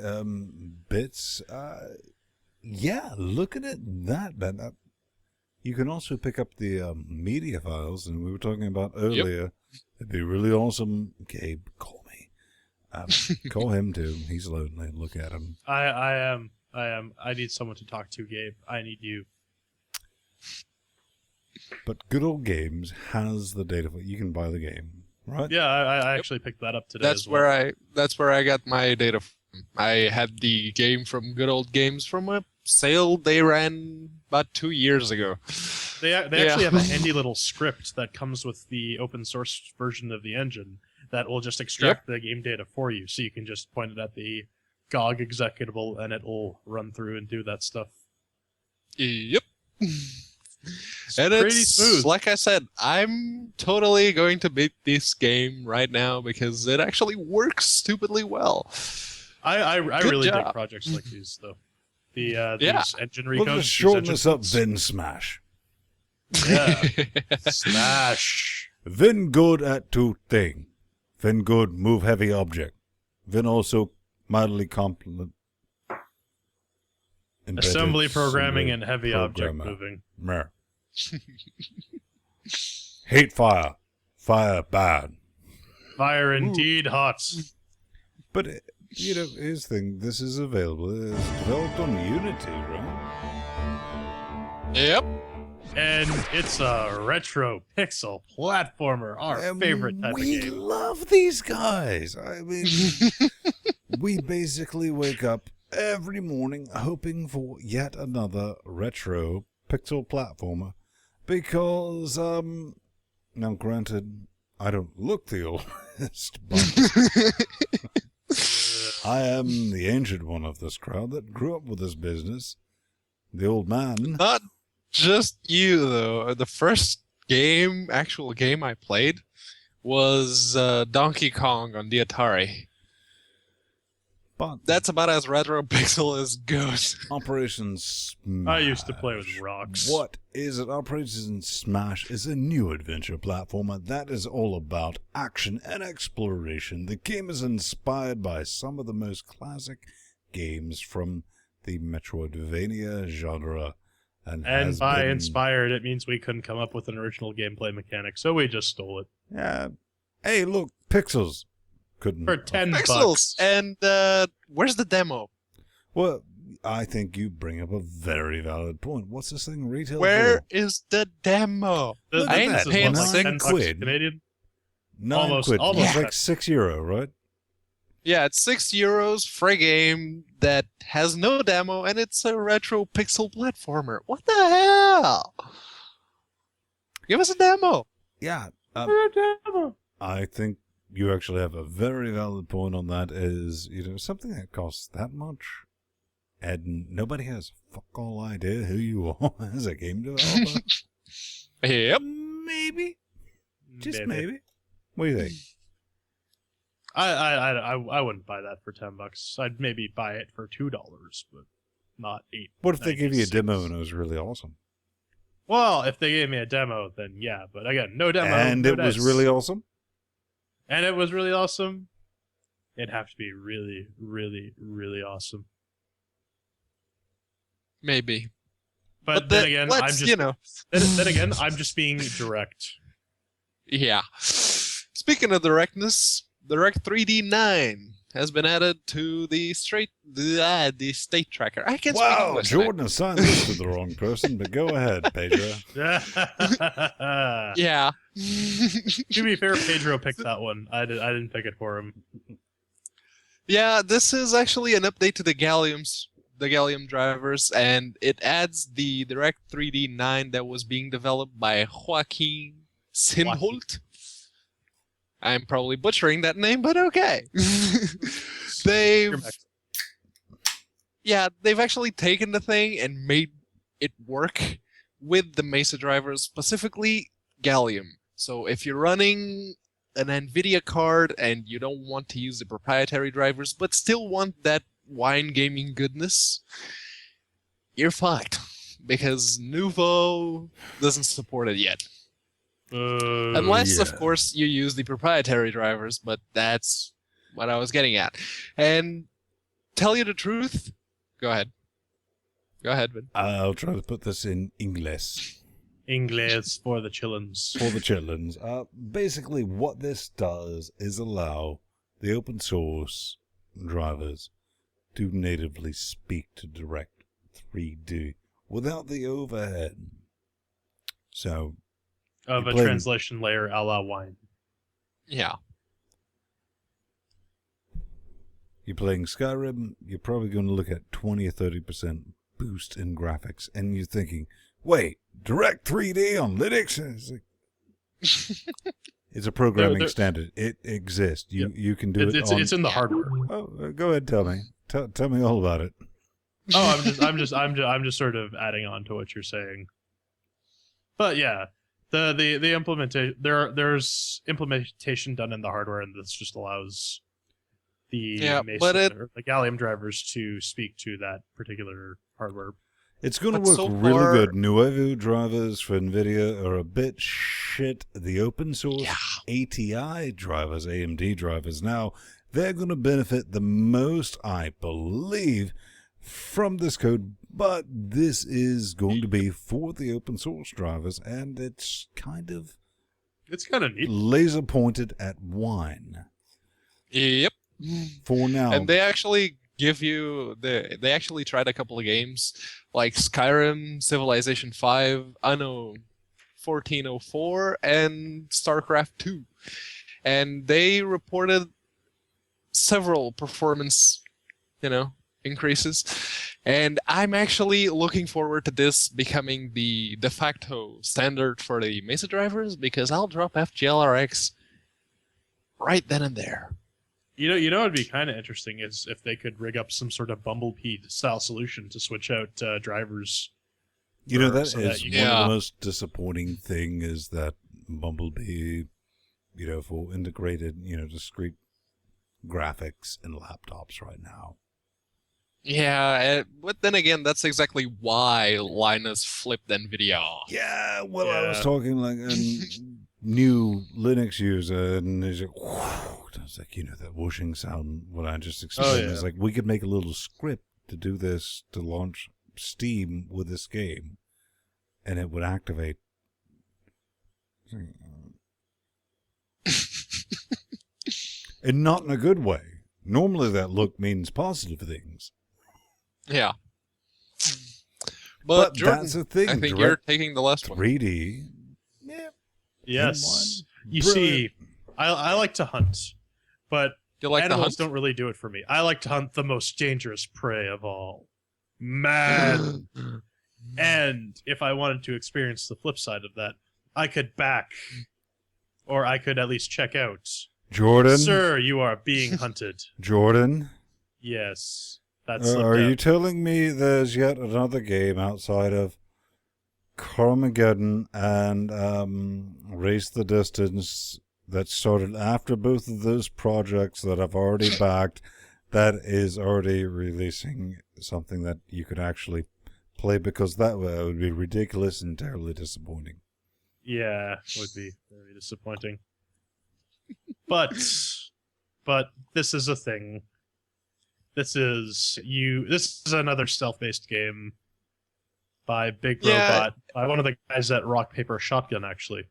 bits. Yeah, looking at that. You can also pick up the media files, and we were talking about earlier. It'd be really awesome. Gabe, call me. Call him too. He's lonely. Look at him. I am. I need someone to talk to, Gabe. I need you. But Good Old Games has the data. You can buy the game, right? Yeah, I actually picked that up today. That's as well. that's where I got my data from. I had the game from Good Old Games from a sale they ran about 2 years ago. They actually have a handy little script that comes with the open source version of the engine that will just extract the game data for you, so you can just point it at the GOG executable and it will run through and do that stuff. Yep. It's And pretty it's smooth. like I said, I'm totally going to beat this game right now because it actually works stupidly well. I Good really dig job. projects like these though. Yeah. These engine We'll recos. just these shorten engine this up, boots. Vin Smash. Yeah. Smash. Vin good at two things. Vin good move heavy object. Vin also mildly competent. Assembly programming and heavy object moving. Mer. Hate fire. Fire bad. Fire indeed hot. But, here's the thing. This is available. It's developed on Unity, right? Yep. And it's a retro pixel platformer, our And favorite type of we game. love these guys. I mean, we basically wake up every morning hoping for yet another retro pixel platformer because, now granted, I don't look the oldest, but I am the ancient one of this crowd that grew up with this business. The old man. Not just you, though. The first actual game I played was Donkey Kong on the Atari. But That's about as retro pixel as goes. Operation Smash. I used to play with rocks. What is it? Operation Smash is a new adventure platformer that is all about action and exploration. The game is inspired by some of the most classic games from the Metroidvania genre. And has by been, inspired, it means we couldn't come up with an original gameplay mechanic, so we just stole it. Yeah. Hey, look, pixels. Couldn't. For 10 Pixels! bucks. And where's the demo? Well, I think you bring up a very valid point. What's this thing retail Where for? is the demo? Look I at ain't that. paying What, like 6 10 bucks quid. Canadian? £9. almost It's that. like €6, right? Yeah, it's €6 for a game that has no demo, and it's a retro pixel platformer. What the hell? Give us a demo. Yeah. I think you actually have a very valid point on that. Is something that costs that much, and nobody has fuck all idea who you are as a game developer. Yep. Maybe, just maybe. What do you think? I wouldn't buy that for 10 bucks. I'd maybe buy it for $2, but not $8. What if they give you a demo and it was really awesome? Well, if they gave me a demo, then yeah. But again, no demo. And no it was dice. really awesome? And it was really awesome. It'd have to be really, really, really awesome. Maybe. But then again, I'm let's, just then again, I'm just being direct. Yeah. Speaking of directness, Direct 3D 9 has been added to the state tracker. I can't speak Wow, English tonight. Jordan assigned this to the wrong person, but go ahead, Pedro. Yeah. To be fair, Pedro picked that one. I didn't pick it for him. Yeah, this is actually an update to the Gallium drivers, and it adds the Direct 3D 9 that was being developed by Joaquin Sindholt. I'm probably butchering that name, but okay. They've actually taken the thing and made it work with the Mesa drivers, specifically Gallium. So if you're running an NVIDIA card and you don't want to use the proprietary drivers, but still want that wine gaming goodness, you're fine. Because Nuvo doesn't support it yet. Unless, of course, you use the proprietary drivers, but that's what I was getting at. And tell you the truth, go ahead. Go ahead, Vin. I'll try to put this in English. English for the chillins. For the chillins. Basically, what this does is allow the open source drivers to natively speak to Direct 3D without the overhead. So, of a translation layer a la wine. Yeah. You're playing Skyrim, you're probably going to look at 20 or 30% boost in graphics, and you're thinking, wait, Direct 3D on Linux? It's, like, it's a programming standard. It exists. You can do it. It's in the hardware. Oh, go ahead, tell me. Tell me all about it. Oh, I'm just sort of adding on to what you're saying. But yeah, the implementation there's implementation done in the hardware, and this just allows the Mesa, the Gallium drivers to speak to that particular hardware. It's going to work really good. Nuevo drivers for NVIDIA are a bit shit. The open source ATI drivers, AMD drivers, now they're going to benefit the most, I believe, from this code. But this is going to be for the open source drivers, and it's kind of neat. Laser pointed at wine. Yep. For now. And they actually give you they actually tried a couple of games like Skyrim, Civilization 5, Anno 1404, and StarCraft 2. And they reported several performance, increases. And I'm actually looking forward to this becoming the de facto standard for the Mesa drivers, because I'll drop FGLRX right then and there. You know what'd be kind of interesting is if they could rig up some sort of Bumblebee style solution to switch out drivers. That is one of the most disappointing thing is that Bumblebee, for integrated, discrete graphics in laptops right now. Yeah, but then again, that's exactly why Linus flipped NVIDIA off. Yeah, well, I was talking like a new Linux user, and there's it's like, that whooshing sound, what I just explained. It's like, we could make a little script to do this, to launch Steam with this game, and it would activate. And not in a good way. Normally that look means positive things. Yeah. But Jordan, that's the thing. I think you're taking the last one. 3D. Yeah. Yes. You see, I like to hunt, but animals don't really do it for me. I like to hunt the most dangerous prey of all. Man. And if I wanted to experience the flip side of that, I could back, or I could at least check out. Jordan? Sir, you are being hunted. Jordan? Yes. Are you telling me there's yet another game outside of Carmageddon and Race the Distance that started after both of those projects that I've already backed that is already releasing something that you could actually play? Because that would be ridiculous and terribly disappointing. Yeah, it would be very disappointing. But this is a thing. This is another stealth-based game by Big Robot, by one of the guys at Rock Paper Shotgun, actually.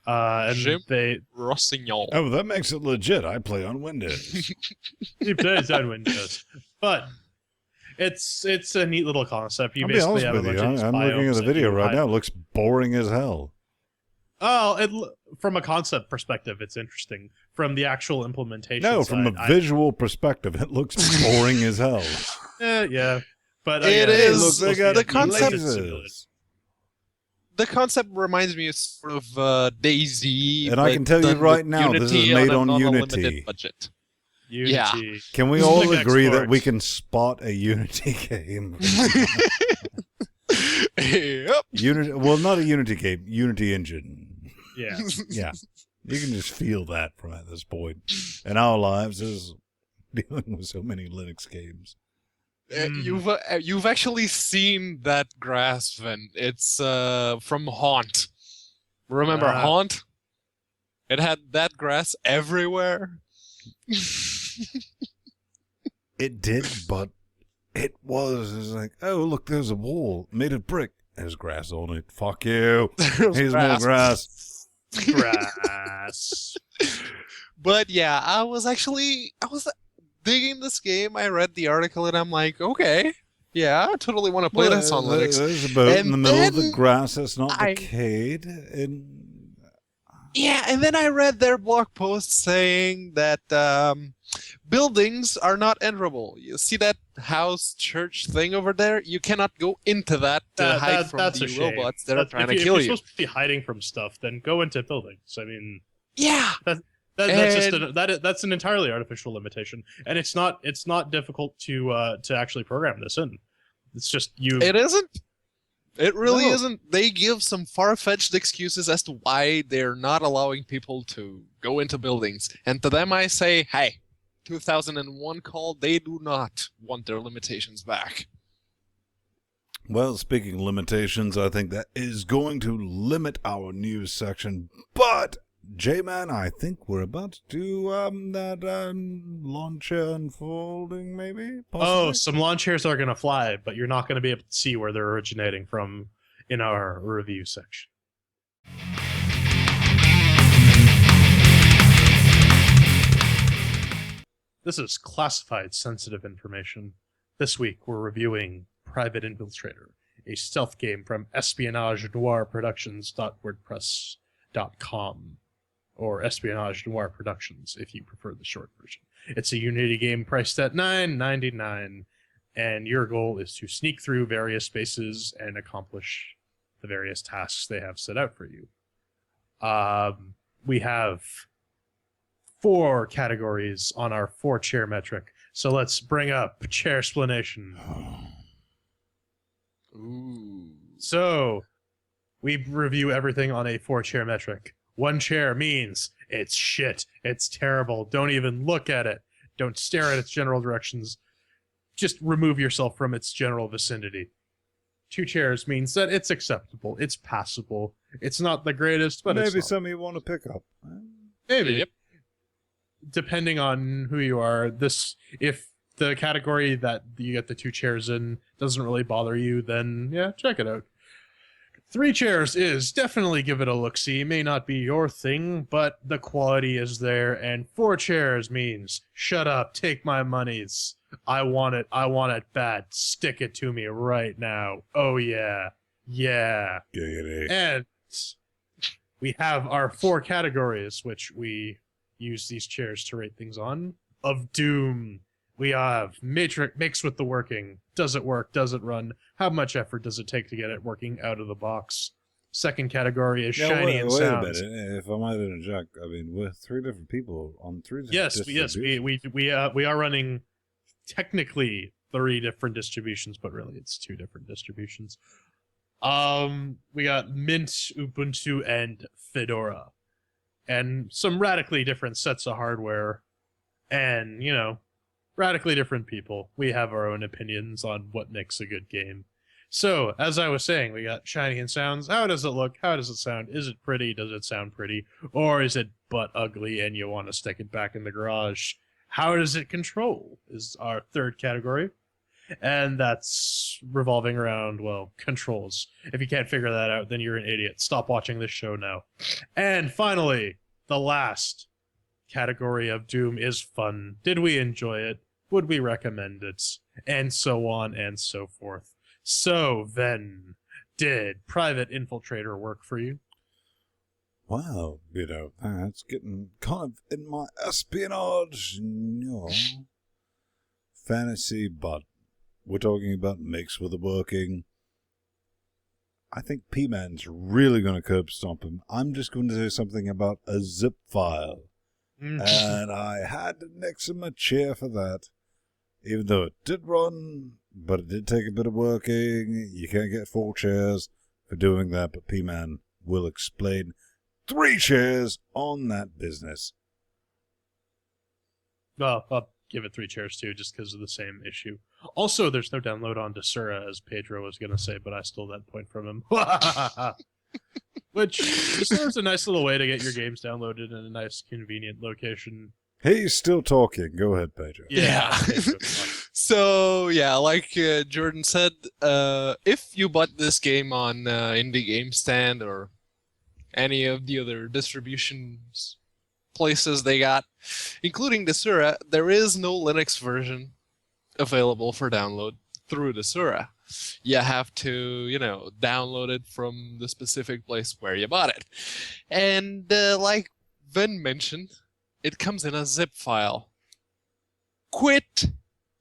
And Jim they Rossignol. Oh, that makes it legit. I play on Windows. he plays on Windows, but it's a neat little concept. You I'll be basically honest have a with you. bunch of I'm looking at biomes the that video you right hide- now. It looks boring as hell. Oh, from a concept perspective, it's interesting. From the actual implementation, No, from side, a visual perspective, it looks boring as hell. yeah, but It yeah, is. it's Look, they supposed to got be a concept- limited simulator. lasers. The concept reminds me of sort of DayZ, And I but can tell you done right with now, this is Unity made a on non-unlimited Unity. budget. Unity. Can we This is all like agree that export. we can spot a Unity game? Yep. Unity, well, not a Unity game, Unity engine. Yeah. Yeah, you can just feel that from at this point. In our lives, is dealing with so many Linux games. You've actually seen that grass, Vin. It's from Haunt. Remember Ah. Haunt? It had that grass everywhere. It did, but it was like, oh, look, there's a wall made of brick. There's grass on it. Fuck you. Here's more grass. Grass. But yeah, I was digging this game. I read the article and I'm like, okay, yeah, I totally want to play this on Linux. There's a boat in And the middle of the then grass that's not I- decayed. And Yeah, and then I read their blog post saying that buildings are not enterable. You see that house church thing over there? You cannot go into that to hide from that's the a shame. robots that are trying to if kill you're you. supposed to be hiding from stuff, then go into buildings. I mean, Yeah, that's an entirely artificial limitation, and it's not difficult to actually program this in. It's just you. it isn't. It really No. isn't. They give some far-fetched excuses as to why they're not allowing people to go into buildings. And to them I say, hey, 2001 call, they do not want their limitations back. well, speaking of limitations, I think that is going to limit our news section. But, J-Man, I think we're about to do that launcher unfolding, maybe? Possibly? Oh, some lawn chairs are going to fly, but you're not going to be able to see where they're originating from in our review section. This is classified sensitive information. This week we're reviewing Private Infiltrator, a stealth game from Espionage Noir Productions.wordpress.com, or Espionage Noir Productions if you prefer the short version. It's a Unity game priced at $9.99, and your goal is to sneak through various spaces and accomplish the various tasks they have set out for you. We have 4 categories on our 4-chair metric, so let's bring up chair explanation. Ooh. So, we review everything on a 4-chair metric. 1 chair means it's shit, it's terrible, don't even look at it, don't stare at its general directions, just remove yourself from its general vicinity. 2 chairs means that it's acceptable, it's passable, it's not the greatest, but maybe it's not. some of you want to pick up. Maybe. Yep. Depending on who you are, if the category that you get the 2 chairs in doesn't really bother you, then yeah, check it out. 3 chairs is definitely give it a look-see. May not be your thing, but the quality is there. And 4 chairs means shut up, take my monies. I want it bad. Stick it to me right now. Oh yeah, yeah. Giggity. And we have our 4 categories, which we use these chairs to rate things on. Of Doom, we have Matrix mixed with the working. Does it work? Does it run? How much effort does it take to get it working out of the box? Second category is shiny and wait sounds. a minute. If I might interject, I mean, we're 3 different people on 3 different Yes, distributions. we are running technically 3 different distributions, but really it's 2 different distributions. We got Mint, Ubuntu, and Fedora, and some radically different sets of hardware, and radically different people. We have our own opinions on what makes a good game. So, as I was saying, we got shiny and sounds. How does it look? How does it sound? Is it pretty? Does it sound pretty? Or is it butt ugly and you want to stick it back in the garage? How does it control is our 3rd category. And that's revolving around, well, controls. If you can't figure that out, then you're an idiot. Stop watching this show now. And finally, the last category of Doom is fun. Did we enjoy it? Would we recommend it? And so on and so forth. So then, did Private Infiltrator work for you? Wow, that's getting kind of in my espionage, fantasy, but we're talking about mixed with the working. I think P-Man's really going to curb stomp him. I'm just going to say something about a zip file. And I had to nix him a chair for that. Even though it did run, but it did take a bit of working. You can't get 4 chairs for doing that, but P-Man will explain 3 chairs on that business. Well, I'll give it 3 chairs too, just because of the same issue. Also, there's no download on Desura, as Pedro was going to say, but I stole that point from him. Which Desura's a nice little way to get your games downloaded in a nice, convenient location. He's still talking. Go ahead, Pedro. Yeah. So, yeah, like Jordan said, if you bought this game on Indie Game Stand or any of the other distributions places they got, including Desura, there is no Linux version available for download through Desura. You have to, download it from the specific place where you bought it. And like Vin mentioned, it comes in a zip file. Quit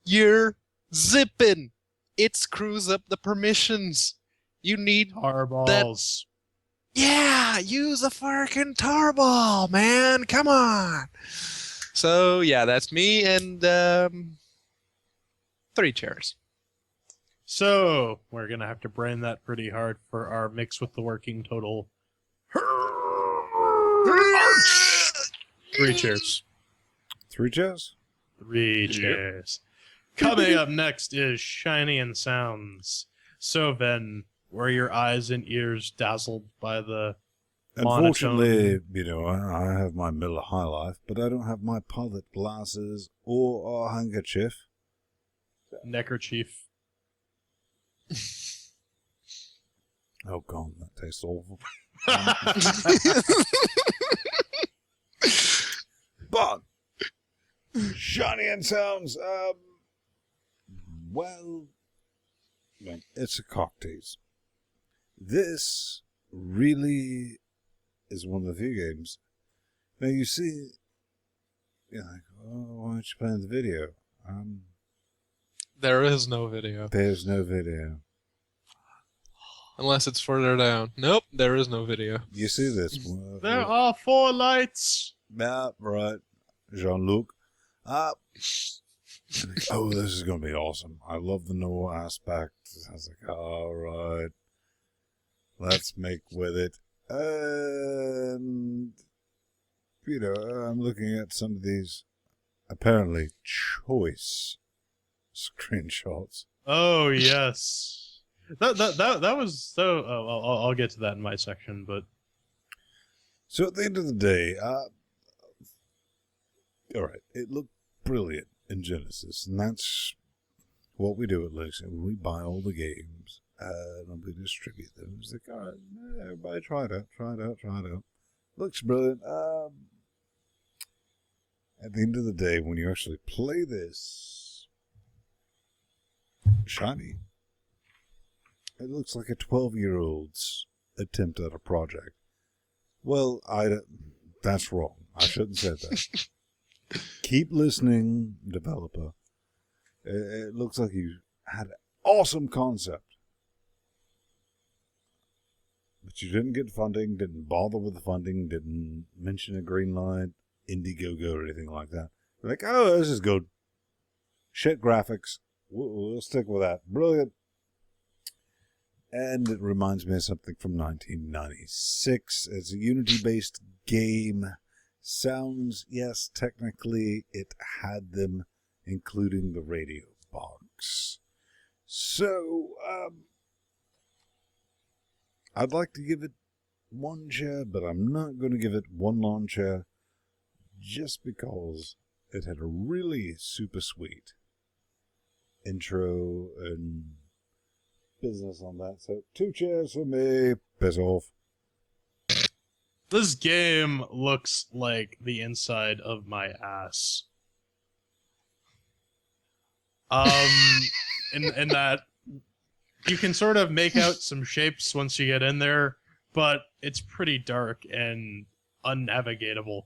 your zipping. It screws up the permissions. You need Tarballs. Yeah, use a fucking tarball, man. Come on. So, yeah, that's me and 3 chairs. So, we're going to have to brain that pretty hard for our mix with the working total. 3 chairs. 3 chairs? 3 chairs. Coming up next is Shiny and Sounds. So, then, were your eyes and ears dazzled by the Unfortunately, I have my Miller High Life, but I don't have my pilot glasses or a handkerchief. neckerchief? Oh, God, that tastes awful. But, Shiny and Sounds, well, it's a cocktail. This really is one of the few games. Now, you see, you're like, oh, why aren't you playing the video? There is no video. There's no video. Unless it's further down. Nope, there is no video. You see this? There are 4 lights. Yeah, right. Jean-Luc. Oh, this is going to be awesome. I love the no aspect. I was like, all right. Let's make with it. And, I'm looking at some of these apparently choice screenshots. Oh, yes. That was so... Oh, I'll get to that in my section, but... So at the end of the day, all right, it looked brilliant in Genesis, and that's what we do at Linux. We buy all the games, and we distribute them. It's like, all right, everybody try it out. Looks brilliant. At the end of the day, when you actually play this Shiny, it looks like a 12-year-old's attempt at a project. Well, that's wrong. I shouldn't say that. Keep listening, developer. It looks like you had an awesome concept. But you didn't get funding, didn't bother with the funding, didn't mention a green light, Indiegogo, or anything like that. You're like, oh, this is good. Shit graphics. We'll stick with that. Brilliant. And it reminds me of something from 1996. It's a Unity-based game. Sounds, yes, technically it had them, including the radio box. So, I'd like to give it 1 chair, but I'm not going to give it 1 lawn chair, just because it had a really super sweet intro and business on that. So 2 chairs for me. Piss off. This game looks like the inside of my ass. In that you can sort of make out some shapes once you get in there, but it's pretty dark and unnavigatable.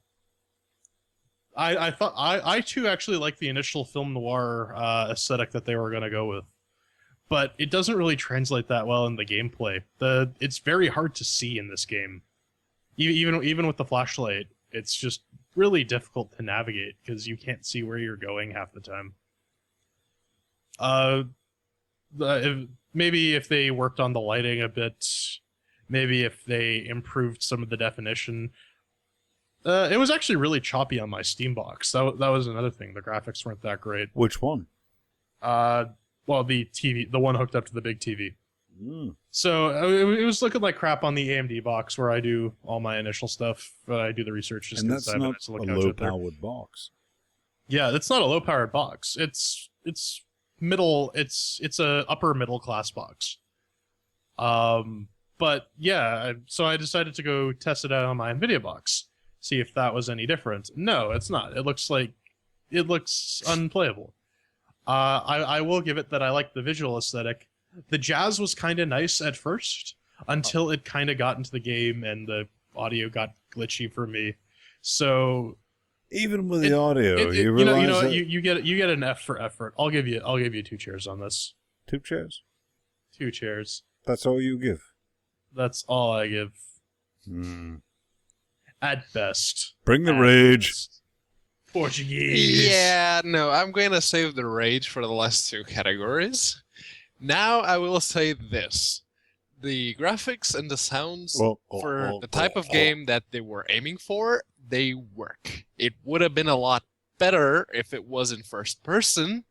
I thought I too actually like the initial film noir aesthetic that they were going to go with, but it doesn't really translate that well in the gameplay. It's very hard to see in this game, even with the flashlight. It's just really difficult to navigate because you can't see where you're going half the time. Maybe if they worked on the lighting a bit, maybe if they improved some of the definition. It was actually really choppy on my Steam box. That was another thing. The graphics weren't that great. Which one? Well, the TV, the one hooked up to the big TV. Mm. So it was looking like crap on the AMD box where I do all my initial stuff. I do the research just And because that's I have not to a look out there. low-powered box. Yeah, it's not a low-powered box. It's middle. It's a upper middle class box. But yeah, so I decided to go test it out on my NVIDIA box, see if that was any different. No, it's not. It looks unplayable. I will give it that I like the visual aesthetic. The jazz was kind of nice at first until it kind of got into the game and the audio got glitchy for me. So Even with the audio, you realize you get an F for effort. I'll give you 2 chairs on this. 2 chairs. 2 chairs. That's all you give. That's all I give. Hmm. At best. Bring the At rage. best. Portuguese. Yeah, no, I'm going to save the rage for the last 2 categories. Now I will say this. The graphics and the sounds for the type of game that they were aiming for, they work. It would have been a lot better if it was in first person,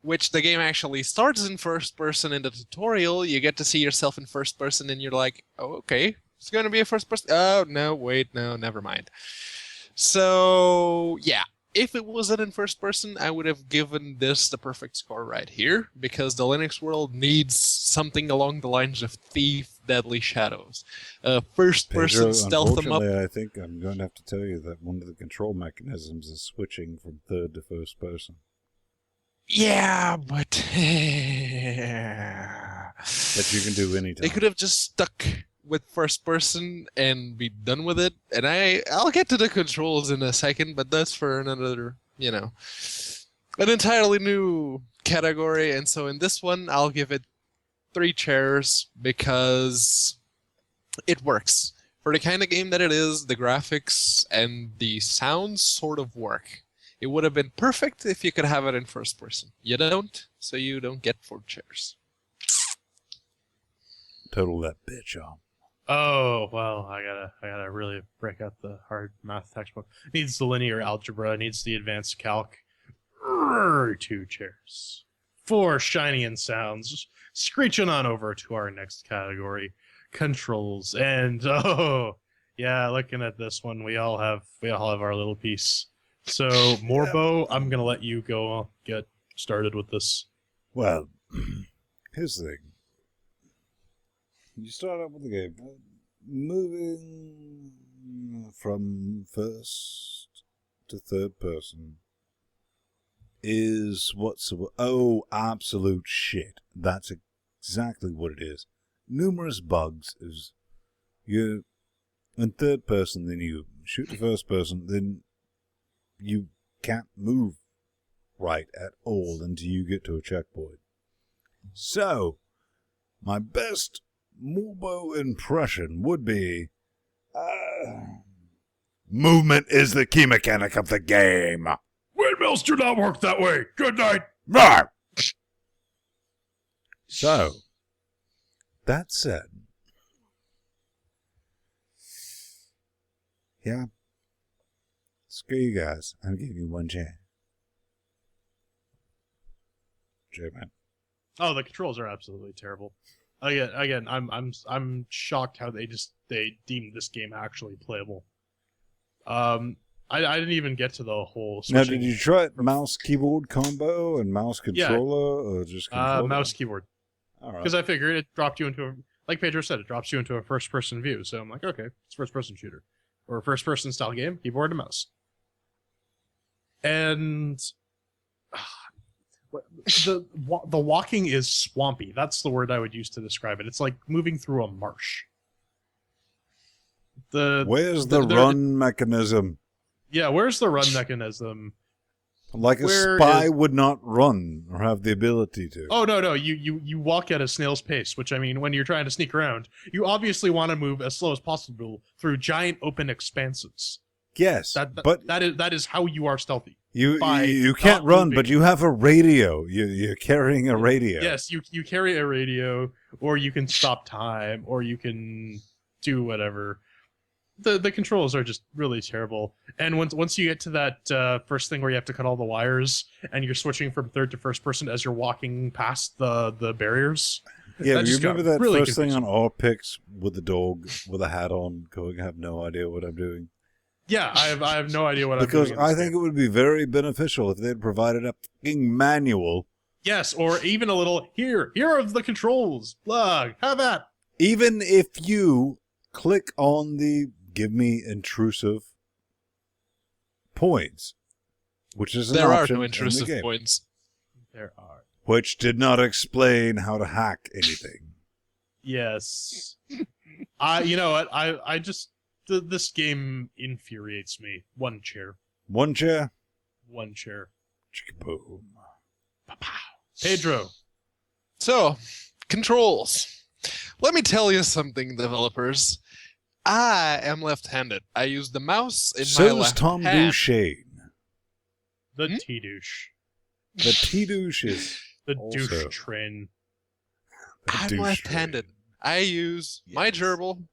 which the game actually starts in first person in the tutorial. You get to see yourself in first person and you're like, oh, okay, it's going to be a first person. Oh, no, wait, no, never mind. So, yeah. If it wasn't in first person, I would have given this the perfect score right here, because the Linux world needs something along the lines of Thief, Deadly Shadows. First person stealth them up. Unfortunately, I think I'm going to have to tell you that one of the control mechanisms is switching from third to first person. Yeah, but... That you can do anytime. They could have just stuck with first person and be done with it. And I'll get to the controls in a second, but that's for another, an entirely new category. And so in this one, I'll give it 3 chairs because it works. For the kind of game that it is, the graphics and the sounds sort of work. It would have been perfect if you could have it in first person. You don't, so you don't get 4 chairs. Total that bitch off. Oh, well, I gotta really break out the hard math textbook. Needs the linear algebra, needs the advanced calc. 2 chairs. 4 shiny and sounds. Screeching on over to our next category, controls. And yeah, looking at this one, we all have our little piece. So, Morbo, I'm gonna let you go get started with this. Well, here's the thing. You start out with the game. Moving from first to third person is absolute shit. That's exactly what it is. Numerous bugs. You're in third person, then you shoot to first person, then you can't move right at all until you get to a checkpoint. So, my best Morbo impression would be movement is the key mechanic of the game. Windmills do not work that way. Good night. No. So, that said, yeah, screw you guys. I'm giving you 1 chair. J-Man. Oh, the controls are absolutely terrible. Again, I'm shocked how they deemed this game actually playable. I didn't even get to the whole Now, switching. did you try it mouse keyboard combo and mouse controller, or just controller? Mouse keyboard. All right. Because I figured it dropped you into like Pedro said, it drops you into a first-person view. So I'm like, okay, it's a first-person shooter. Or a first-person style game, keyboard and mouse. And the walking is swampy. That's the word I would use to describe it. It's like moving through a marsh. Where's the run mechanism? Yeah, where's the run mechanism? Like a spy would not run or have the ability to. Oh, no. You walk at a snail's pace, which, I mean, when you're trying to sneak around, you obviously want to move as slow as possible through giant open expanses. Yes, but that is how you are stealthy. You can't run, moving. but you have a radio. You're carrying a radio. Yes, you carry a radio, or you can stop time, or you can do whatever. The controls are just really terrible. And once you get to that first thing where you have to cut all the wires, and you're switching from third to first person as you're walking past the barriers. Yeah, you remember that really first thing on our picks with the dog with a hat on, going, I have no idea what I'm doing. Yeah, I have no idea what I'm doing. doing. Because I think it would be very beneficial if they'd provided a fucking manual. Yes, or even a little, here are the controls. Plug, have that. Even if you click on the give me intrusive points, which is an There are option no in intrusive the game, points. There are. which did not explain how to hack anything. Yes. You know what? I just this game infuriates me. One chair. One chair. One chair. Chicka-boom. Pedro. So, controls. Let me tell you something, developers. I am left-handed. I use the mouse in my So is left Tom hand. Duchesne. The T-douche. The T-douche is The also douche train. the I'm douche left-handed. train. I use my Yes. gerbil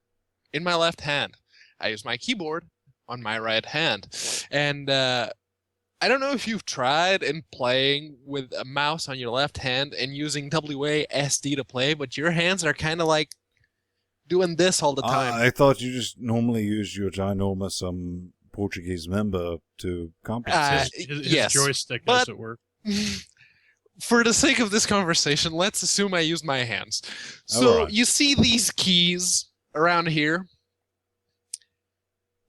in my left hand. I use my keyboard on my right hand. And I don't know if you've tried in playing with a mouse on your left hand and using WASD to play, but your hands are kind of like doing this all the time. I thought you just normally use your ginormous Portuguese member to compensate. His yes, joystick, but- as it were. For the sake of this conversation, let's assume I use my hands. So Alright. you see these keys around here?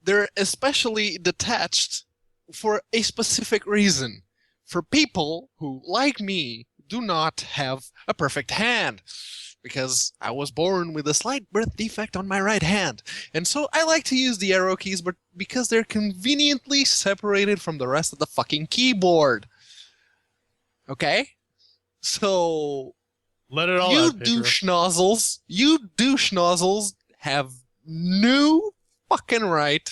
They're especially detached for a specific reason. For people who, like me, do not have a perfect hand. Because I was born with a slight birth defect on my right hand. And so I like to use the arrow keys, but because they're conveniently separated from the rest of the fucking keyboard. Okay? So Let it all you out, Pedro. douche nozzles have no fucking right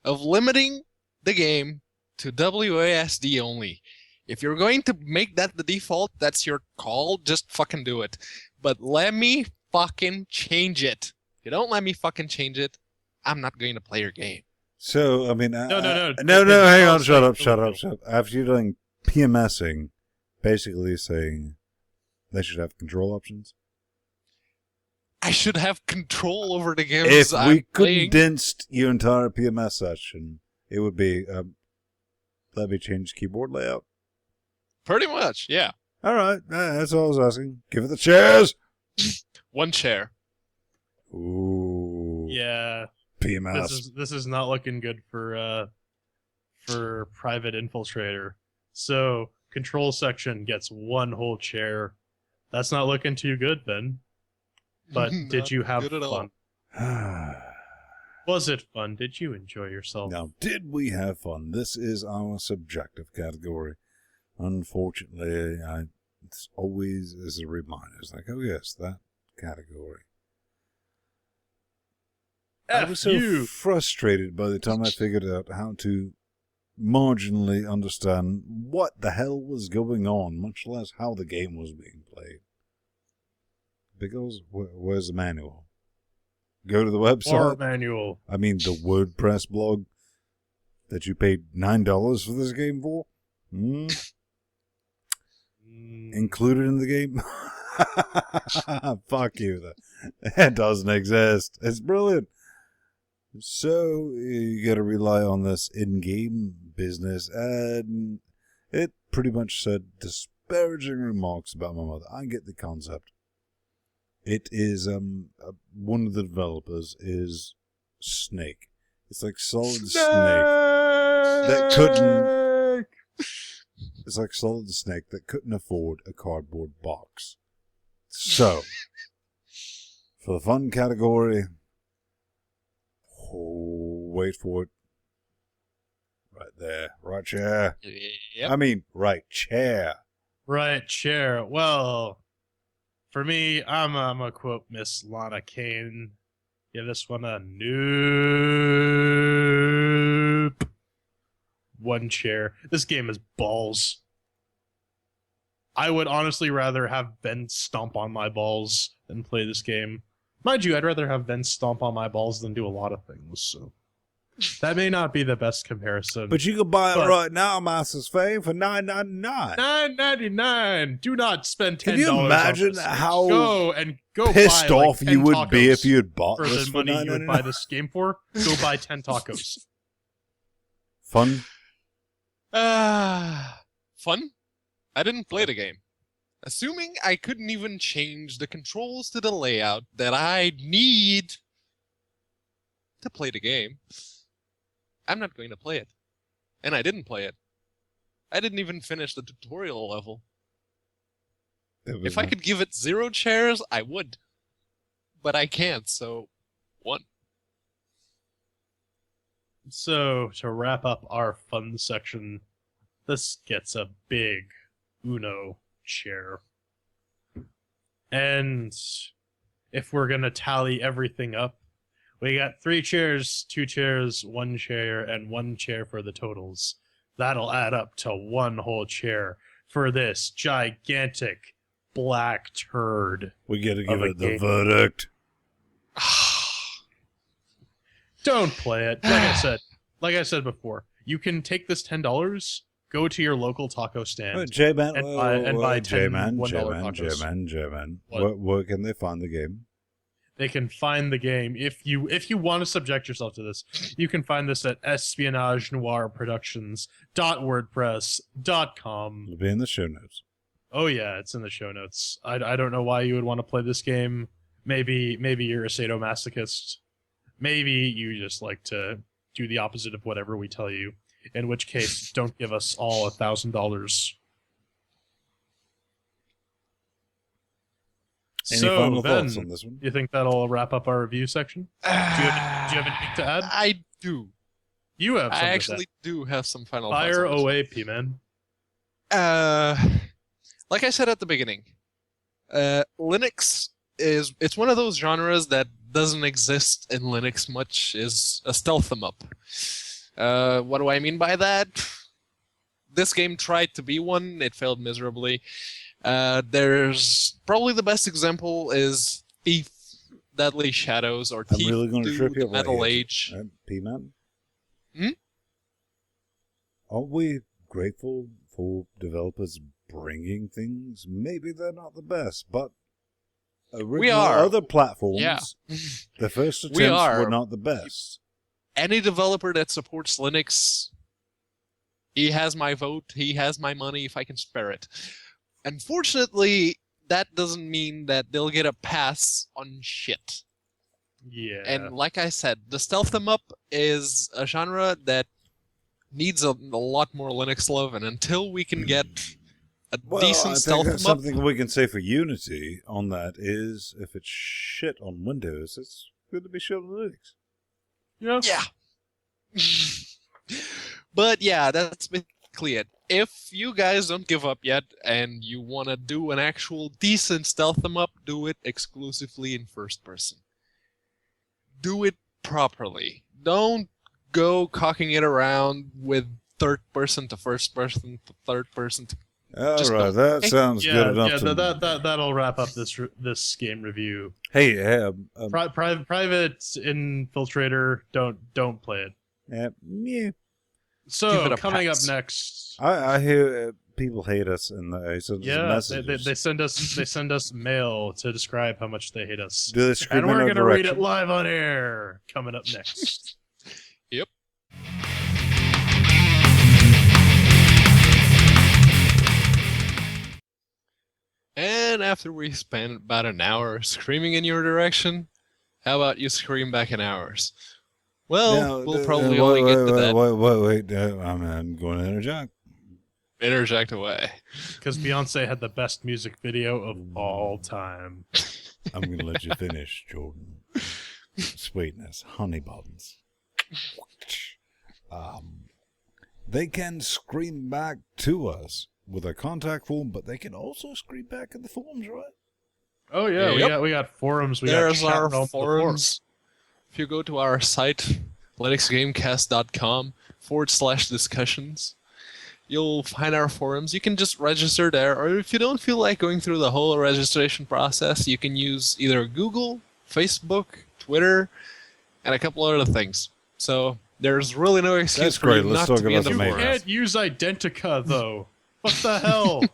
of limiting the game to WASD only. If you're going to make that the default, that's your call. Just fucking do it. But let me fucking change it. If you don't let me fucking change it, I'm not going to play your game. So, I mean... No. hang on, shut up. After you're doing PMSing, basically saying they should have control options. I should have control over the games If I'm we playing. condensed your entire PMS session, it would be, let me change keyboard layout. Pretty much, yeah. All right, that's all I was asking. Give it the chairs. One chair. Ooh, Yeah. PMS. This is not looking good for Private Infiltrator. So control section gets one whole chair. That's not looking too good, Ben. But did Not you have good at all. fun? Was it fun? Did you enjoy yourself? Now, did we have fun? This is our subjective category. Unfortunately, it's always as a reminder. It's like, oh yes, that category. I was so you. frustrated by the time I figured out how to marginally understand what the hell was going on, much less how the game was being played. Because where's the manual? Go to the website. Or manual. I mean, the WordPress blog that you paid $9 for this game for? Included in the game? Fuck you. That doesn't exist. It's brilliant. So you got to rely on this in-game business, and it pretty much said disparaging remarks about my mother. I get the concept. It is one of the developers is Snake. It's like Solid Snake that couldn't. It's like Solid Snake that couldn't afford a cardboard box. So, for the fun category, wait for it. Right there, right chair. Yep. I mean, right chair. Right chair. Well, for me, I'm gonna quote Miss Lana Kane. Give this one a nope. One chair. This game is balls. I would honestly rather have Ben stomp on my balls than play this game. Mind you, I'd rather have Ben stomp on my balls than do a lot of things, so that may not be the best comparison. But you can buy it right now, Master's Fame, for $9.99. $9.99. Do not spend $10. Can you imagine on this. how go pissed buy, like, off 10 you would be tacos if you had bought for this the for money you would buy $9.99? this game for? Go buy 10 tacos. Fun? Fun? I didn't play the game. Assuming I couldn't even change the controls to the layout that I need to play the game, I'm not going to play it. And I didn't play it. I didn't even finish the tutorial level. If I could give it 0 chairs, I would. But I can't, so 1. So, to wrap up our fun section, this gets a big Uno chair. And if we're going to tally everything up, we got 3 chairs, 2 chairs, 1 chair, and 1 chair for the totals. That'll add up to 1 whole chair for this gigantic black turd. We got to give of a it the game. verdict. Don't play it. Like I said before, you can take this $10, go to your local taco stand, J-Man, and buy 10 J-Man, $1 J-Man, tacos. J-Man. What? Where can they find the game? They can find the game. If you want to subject yourself to this, you can find this at espionagenoirproductions.wordpress.com. It'll be in the show notes. Oh yeah, it's in the show notes. I don't know why you would want to play this game. Maybe you're a sadomasochist. Maybe you just like to do the opposite of whatever we tell you. In which case, don't give us all $1,000. Any So, final Ben, thoughts on this one? you think that'll wrap up our review section? Do you have anything to add? I do. You have something I to actually do have some final thoughts. Fire on this. away, P-Man. Like I said at the beginning, Linux it's one of those genres that doesn't exist in Linux much is a stealth 'em up. What do I mean by that? This game tried to be one, it failed miserably. There's probably the best example is Thief, Deadly Shadows, or I'm Thief really going to 2, trip you the up Metal right Age. here. P-Man? Hmm? Aren't we grateful for developers bringing things? Maybe they're not the best, but original are. other platforms, Yeah. the first We attempts are. were not the best. Any developer that supports Linux, he has my vote, he has my money if I can spare it. Unfortunately, that doesn't mean that they'll get a pass on shit. Yeah. And like I said, the stealth 'em up is a genre that needs a lot more Linux love, and until we can get a Well, decent I think stealth that's 'em up, something we can say for Unity on that is if it's shit on Windows, it's good to be shit on Linux. yeah. yeah. But yeah, that's basically it. If you guys don't give up yet and you want to do an actual decent stealth 'em up, do it exclusively in first person. Do it properly. Don't go cocking it around with third person to first person to third person to All Just right, don't. that sounds Yeah, good enough. yeah, to... that'll wrap up this game review. Hey, Private Infiltrator, don't play it. yeah. Give So it a coming pass. up next, I hear people hate us, and they send us Yeah, messages. they send us mail to describe how much they hate us. Do they scream And we're in our gonna read it direction? live on air. Coming up next. Yep. And after we spent about an hour screaming in your direction, how about you scream back in ours? Well, Now, we'll probably only get to that. Wait. I'm going to interject. Interject away. Because Beyonce had the best music video of all time. I'm going to let you finish, Jordan. Sweetness, honey buns. They can scream back to us with a contact form, but they can also scream back in the forums, right? Oh yeah, Yep. we got forums. There's got chat our realm of the forums. If you go to our site, linuxgamecast.com/discussions, you'll find our forums. You can just register there, or if you don't feel like going through the whole registration process, you can use either Google, Facebook, Twitter, and a couple other things. So there's really no excuse That's for great. you Let's not talk to be about in the the main You forums. can't use Identica though. What the hell?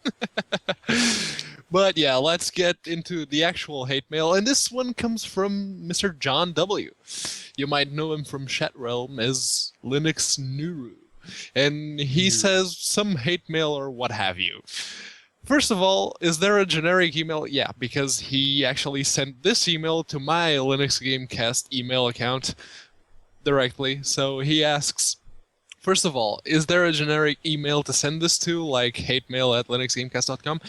But yeah, let's get into the actual hate mail. And this one comes from Mr. John W. You might know him from Chat Realm as Linux Nuru. And he says some hate mail or what have you. First of all, is there a generic email? Yeah, because he actually sent this email to my Linux Gamecast email account directly. So he asks, first of all, is there a generic email to send this to, like hatemail@linuxgamecast.com?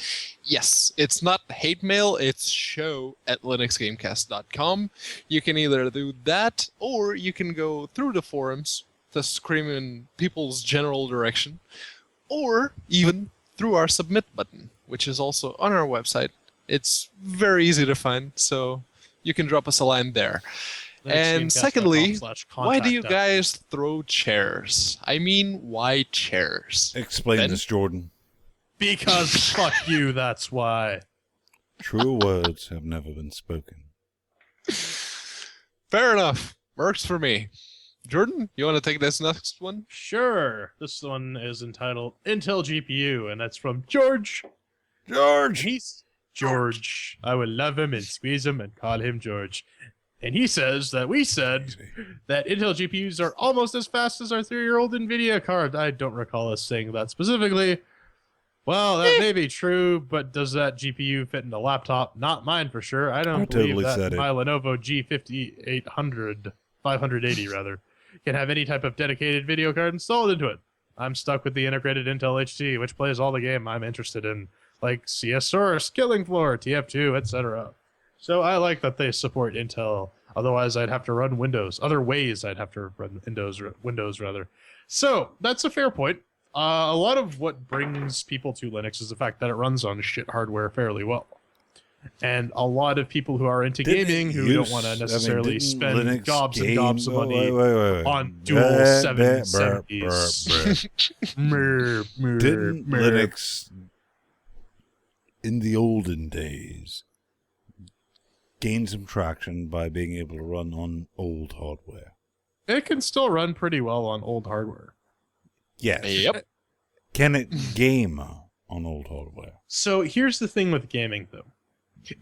Yes, it's not hate mail, it's show@linuxgamecast.com. You can either do that, or you can go through the forums to scream in people's general direction, or even through our submit button, which is also on our website. It's very easy to find, so you can drop us a line there. And secondly, why do you guys throw chairs? I mean, why chairs? Explain Ben? this, Jordan. Because fuck you, that's why. Truer words have never been spoken. Fair enough. Works for me. Jordan, you want to take this next one? Sure. This one is entitled Intel GPU, and that's from George. George! He's George. I will love him and squeeze him and call him George. And he says that we said that Intel GPUs are almost as fast as our 3-year-old NVIDIA card. I don't recall us saying that specifically. Well, that may be true, but does that GPU fit in a laptop? Not mine for sure. I don't believe totally that said it. my Lenovo G5800, 580 rather, can have any type of dedicated video card installed into it. I'm stuck with the integrated Intel HD, which plays all the game I'm interested in, like CS Source, Killing Floor, TF2, etc. So I like that they support Intel. Otherwise, I'd have to run Windows. Other ways I'd have to run Windows rather. So that's a fair point. A lot of what brings people to Linux is the fact that it runs on shit hardware fairly well. And a lot of people who are into gaming who don't want to necessarily spend Linux gobs and gobs of money wait. on dual 770s. Didn't Linux in the olden days gain some traction by being able to run on old hardware? It can still run pretty well on old hardware. Yes. Yep. Can it game on old hardware? So here's the thing with gaming, though,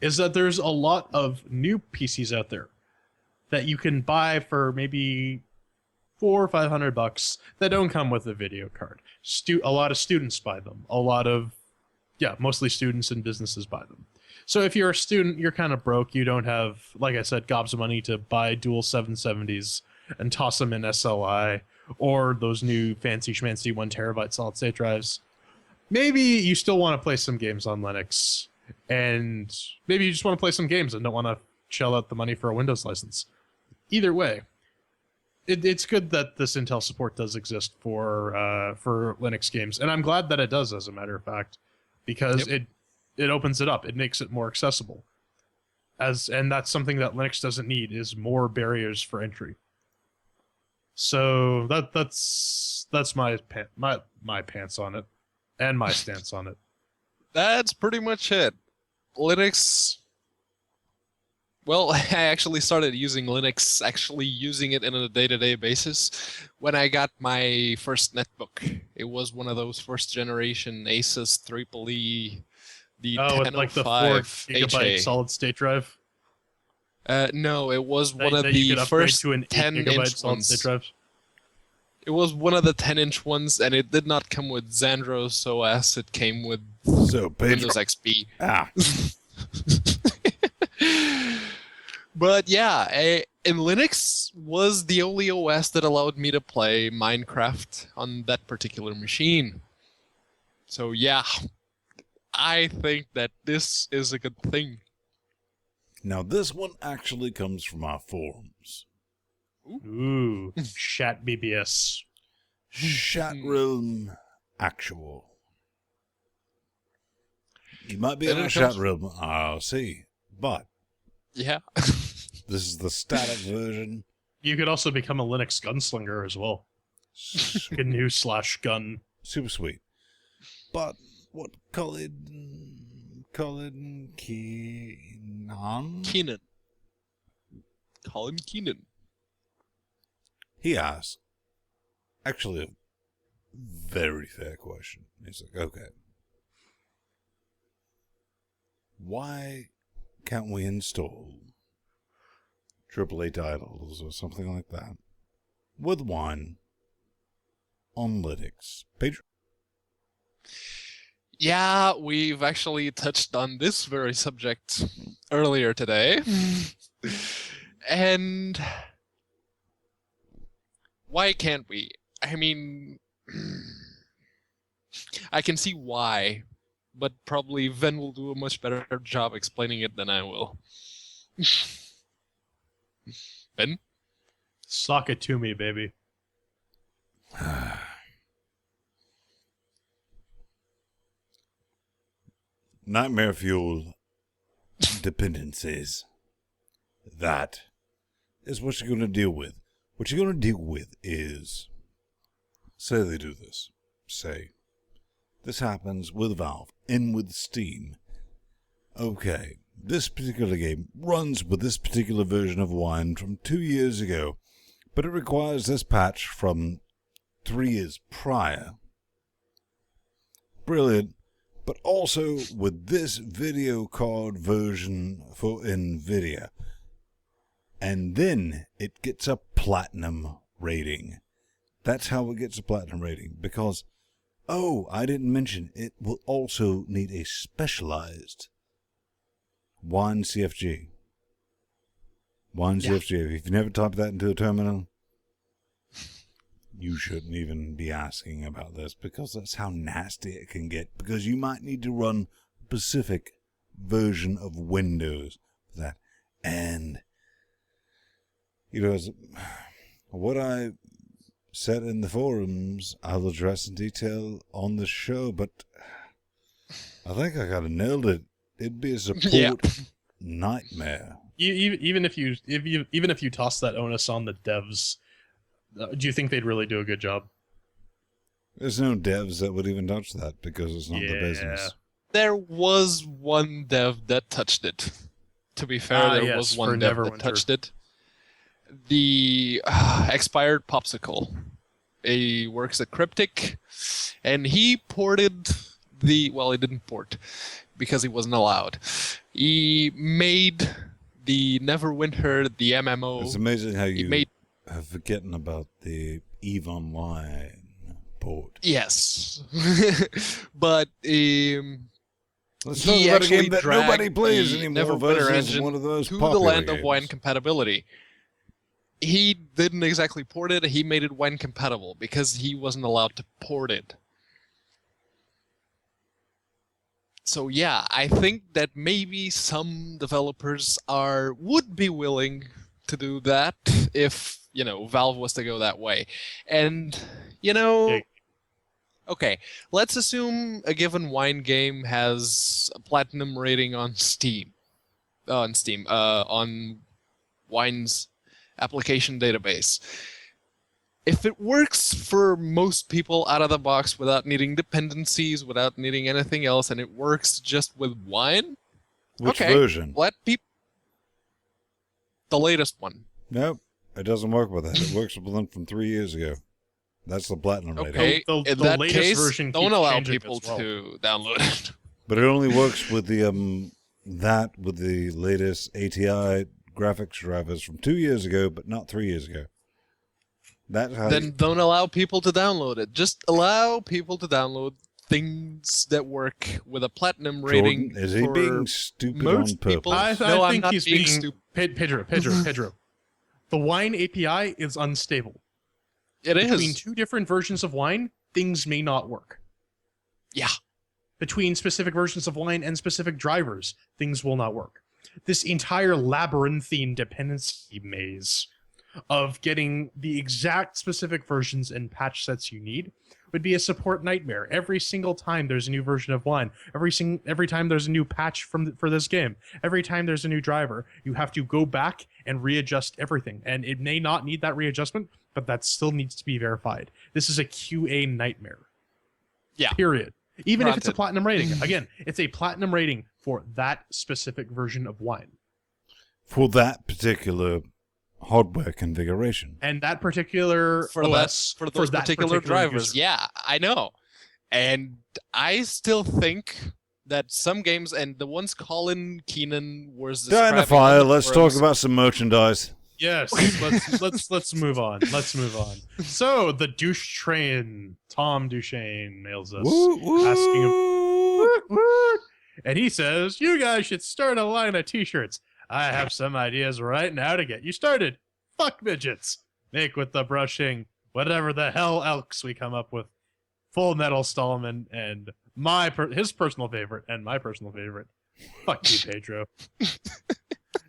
is that there's a lot of new PCs out there that you can buy for maybe $400 or $500 that don't come with a video card. A lot of students buy them. Mostly students and businesses buy them. So if you're a student, you're kind of broke. You don't have, like I said, gobs of money to buy dual 770s and toss them in SLI or those new fancy schmancy 1 terabyte solid state drives. Maybe you still want to play some games on Linux, and maybe you just want to play some games and don't want to shell out the money for a Windows license. Either way, it's good that this Intel support does exist for Linux games, and I'm glad that it does, as a matter of fact, because it opens it up. It makes it more accessible. And that's something that Linux doesn't need, is more barriers for entry. So that's my pants on it, and my stance on it. That's pretty much it. Linux Well, I actually started using Linux, actually using it in a day-to-day basis when I got my first netbook. It was one of those first-generation Asus EEE, the Oh, with like the 4 1005 gigabyte HA. solid state drive No, it was one that of you the could upgrade first to an 8 gigabyte 10-inch solid state ones. drive. It was one of the 10-inch ones, and it did not come with Xandros OS. It came with So, Pedro. Windows XP. Ah. But yeah, and Linux was the only OS that allowed me to play Minecraft on that particular machine. So yeah, I think that this is a good thing. Now, this one actually comes from our forums. Ooh, Shat BBS. Chat Realm Actual. You might be And on it a Chat comes- Realm RC, but Yeah. this is the static version. You could also become a Linux gunslinger as well. GNU/gun. Super sweet. But what Colin Keenan? Keenan. Colin Keenan. He asked, actually, a very fair question. He's like, okay, why can't we install AAA titles or something like that with Wine on Linux? Pedro? Yeah, we've actually touched on this very subject earlier today. And why can't we? I mean, I can see why, but probably Ven will do a much better job explaining it than I will. Ven? Sock it to me, baby. Nightmare Fuel dependencies. That is what you're going to deal with. What you're going to deal with is, say they do this. Say, this happens with Valve and with Steam. Okay, this particular game runs with this particular version of Wine from 2 years ago, but it requires this patch from 3 years prior. Brilliant. But also with this video card version for NVIDIA. And then it gets a platinum rating. That's how it gets a platinum rating. Because, oh, I didn't mention, it will also need a specialized Wine CFG. Wine CFG. If you've never typed that into a terminal, you shouldn't even be asking about this, because that's how nasty it can get. Because you might need to run a specific version of Windows for that. And, you know, what I said in the forums, I'll address in detail on the show, but I think I kind of nailed it. It'd be a support nightmare. Even if you toss that onus on the devs, do you think they'd really do a good job? There's no devs that would even touch that because it's not their business. There was one dev that touched it. To be fair, there was one dev that touched it. The expired popsicle. He works at Cryptic, and he ported the... Well, he didn't port, because he wasn't allowed. He made the Neverwinter, the MMO... It's amazing how you have forgotten about the EVE Online port. Yes. But Let's he talk about a actually game that dragged nobody plays the anymore Neverwinter versus engine one of those to the popular land of games. wine compatibility. He didn't exactly port it, he made it wine compatible because he wasn't allowed to port it. So yeah, I think that maybe some developers would be willing to do that if, you know, Valve was to go that way. And, you know, okay, let's assume a given wine game has a platinum rating on Steam. On Wine's application database. If it works for most people out of the box without needing dependencies, without needing anything else, and it works just with Wine, Which okay, version? let people... the latest one. Nope, it doesn't work with that. It works with them from 3 years ago. That's the platinum rating. Okay, The in the that latest case, version don't keeps allow changing people as well. to download it. But it only works with the with the latest ATI graphics drivers from 2 years ago, but not 3 years ago. That's how. Then don't allow people to download it. Just allow people to download things that work with a platinum rating. Jordan, is he for being stupid most on purpose? people. I No, I'm think not he's being being stupid. Pedro. The Wine API is unstable. It Between is. two different versions of Wine, things may not work. Yeah. Between specific versions of Wine and specific drivers, things will not work. This entire labyrinthine dependency maze of getting the exact specific versions and patch sets you need would be a support nightmare. Every single time there's a new version of Wine, every time there's a new patch for this game, every time there's a new driver, you have to go back and readjust everything. And it may not need that readjustment, but that still needs to be verified. This is a QA nightmare. Yeah. Period. Even if it's a Granted. platinum rating. Again, it's a platinum rating for that specific version of Wine. For that particular hardware configuration. And that particular For OS, for those that particular drivers. user. Yeah, I know. And I still think that some games, and the ones Colin Keenan was describing on Dynafire, the let's talk forums- about some merchandise. Yes, let's move on. Let's move on. So the douche train, Tom Duchesne mails us Woo, woo. asking him, "Woot, woot." And he says, "You guys should start a line of t-shirts. I have some ideas right now to get you started. Fuck midgets. Make with the brushing. Whatever the hell else we come up with. Full Metal Stallman and his personal favorite and my personal favorite. Fuck you, Pedro."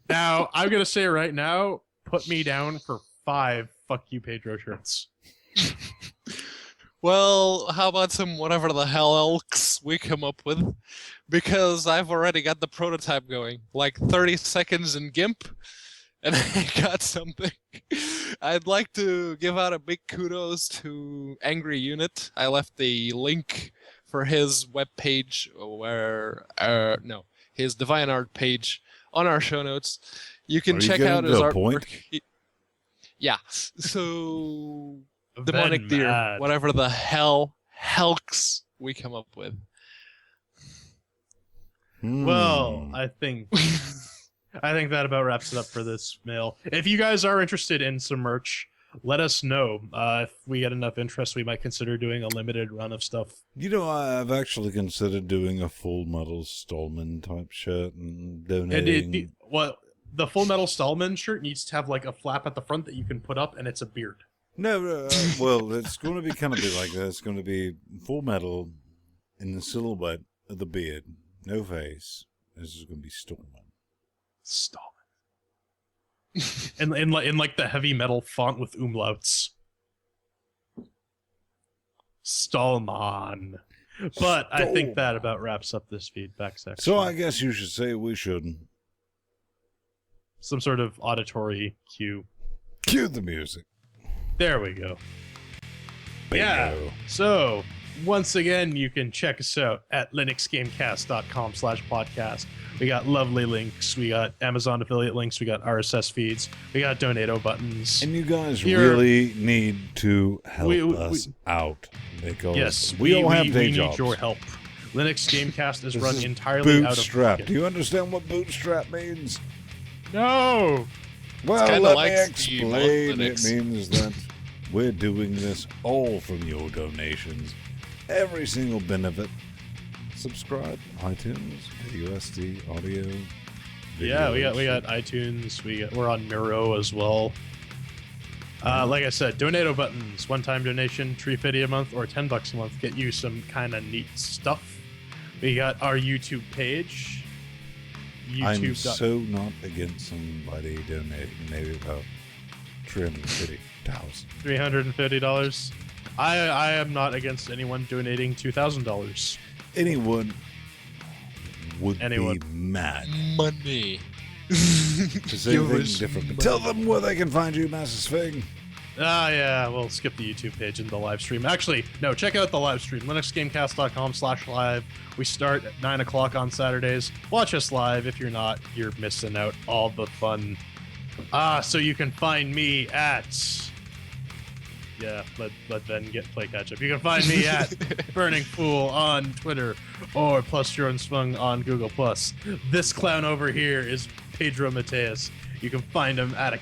Now, I'm going to say right now, put me down for 5 Fuck You, Pedro shirts. Well, how about some whatever the hell else we come up with? Because I've already got the prototype going. Like 30 seconds in GIMP, and I got something. I'd like to give out a big kudos to Angry Unit. I left the link for his webpage, his DeviantArt page on our show notes. You can Are you check getting out to his a artwork. point? Yeah. So Then demonic deer, mad. whatever the hell helks we come up with. Well, I think that about wraps it up for this mail. If you guys are interested in some merch, let us know. If we get enough interest, we might consider doing a limited run of stuff. You know, I've actually considered doing a Full Metal Stallman type shirt and donating. The Full Metal Stallman shirt needs to have like a flap at the front that you can put up, and it's a beard. No, well, it's going to be kind of be like that. It's going to be Full Metal in the silhouette of the beard, no face. This is going to be Stallman. Stallman. in like the heavy metal font with umlauts. Stallman. But I think that about wraps up this feedback section. So I guess you should say we shouldn't. Some sort of auditory cue. Cue the music. There we go. Bingo. Yeah. So, once again, you can check us out at linuxgamecast.com/podcast. We got lovely links. We got Amazon affiliate links. We got RSS feeds. We got Donato buttons. And you guys Here- really need to help We- us out. Because Yes, we all have day we jobs. need your help. Linux Gamecast is This run is entirely out of bootstrap. pocket. Do you understand what bootstrap means? No! Well, kinda let like me Steam on explain. It Linux. means that we're doing this all from your donations. Every single bit of it. Subscribe, iTunes, USD, audio. Yeah, we videos. got iTunes. We're on Miro as well. Like I said, Donato buttons, one-time donation, $3.50 a month or $10 a month get you some kind of neat stuff. We got our YouTube page. I'm YouTube. so not against somebody donating maybe about $350,000. $350. I am not against anyone donating $2,000. Anyone would Anyone. be mad Money. to say Give anything us different. But money. tell them where they can find you, Master Sphinx. Yeah, we'll skip the YouTube page and the live stream. Actually, no, check out the live stream, linuxgamecast.com/live. We start at 9 o'clock on Saturdays. Watch us live. If you're not, you're missing out all the fun. So you can find me at... Yeah, let Ben play catch up. You can find me at Burning Fool on Twitter or Plus Jordan Swung on Google Plus. This clown over here is Pedro Mateus. You can find him at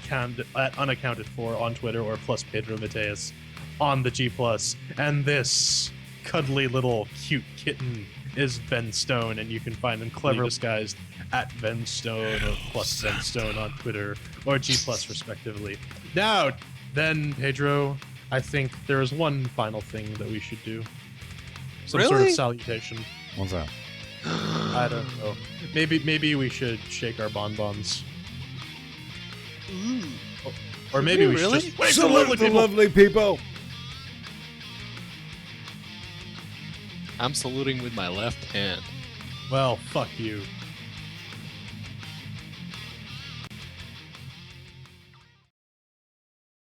Unaccounted For on Twitter or Plus Pedro Mateus on the G Plus. And this cuddly little cute kitten is Ben Stone, and you can find him cleverly disguised at Ben Stone or Plus Ben Stone on Twitter or G Plus respectively. Now, then, Pedro, I think there is one final thing that we should do. Some sort of Really? salutation. What's that? I don't know. Maybe we should shake our bonbons. Ooh. Or maybe we Really? should just wake the Salute lovely the people. lovely people. I'm saluting with my left hand. Well, fuck you.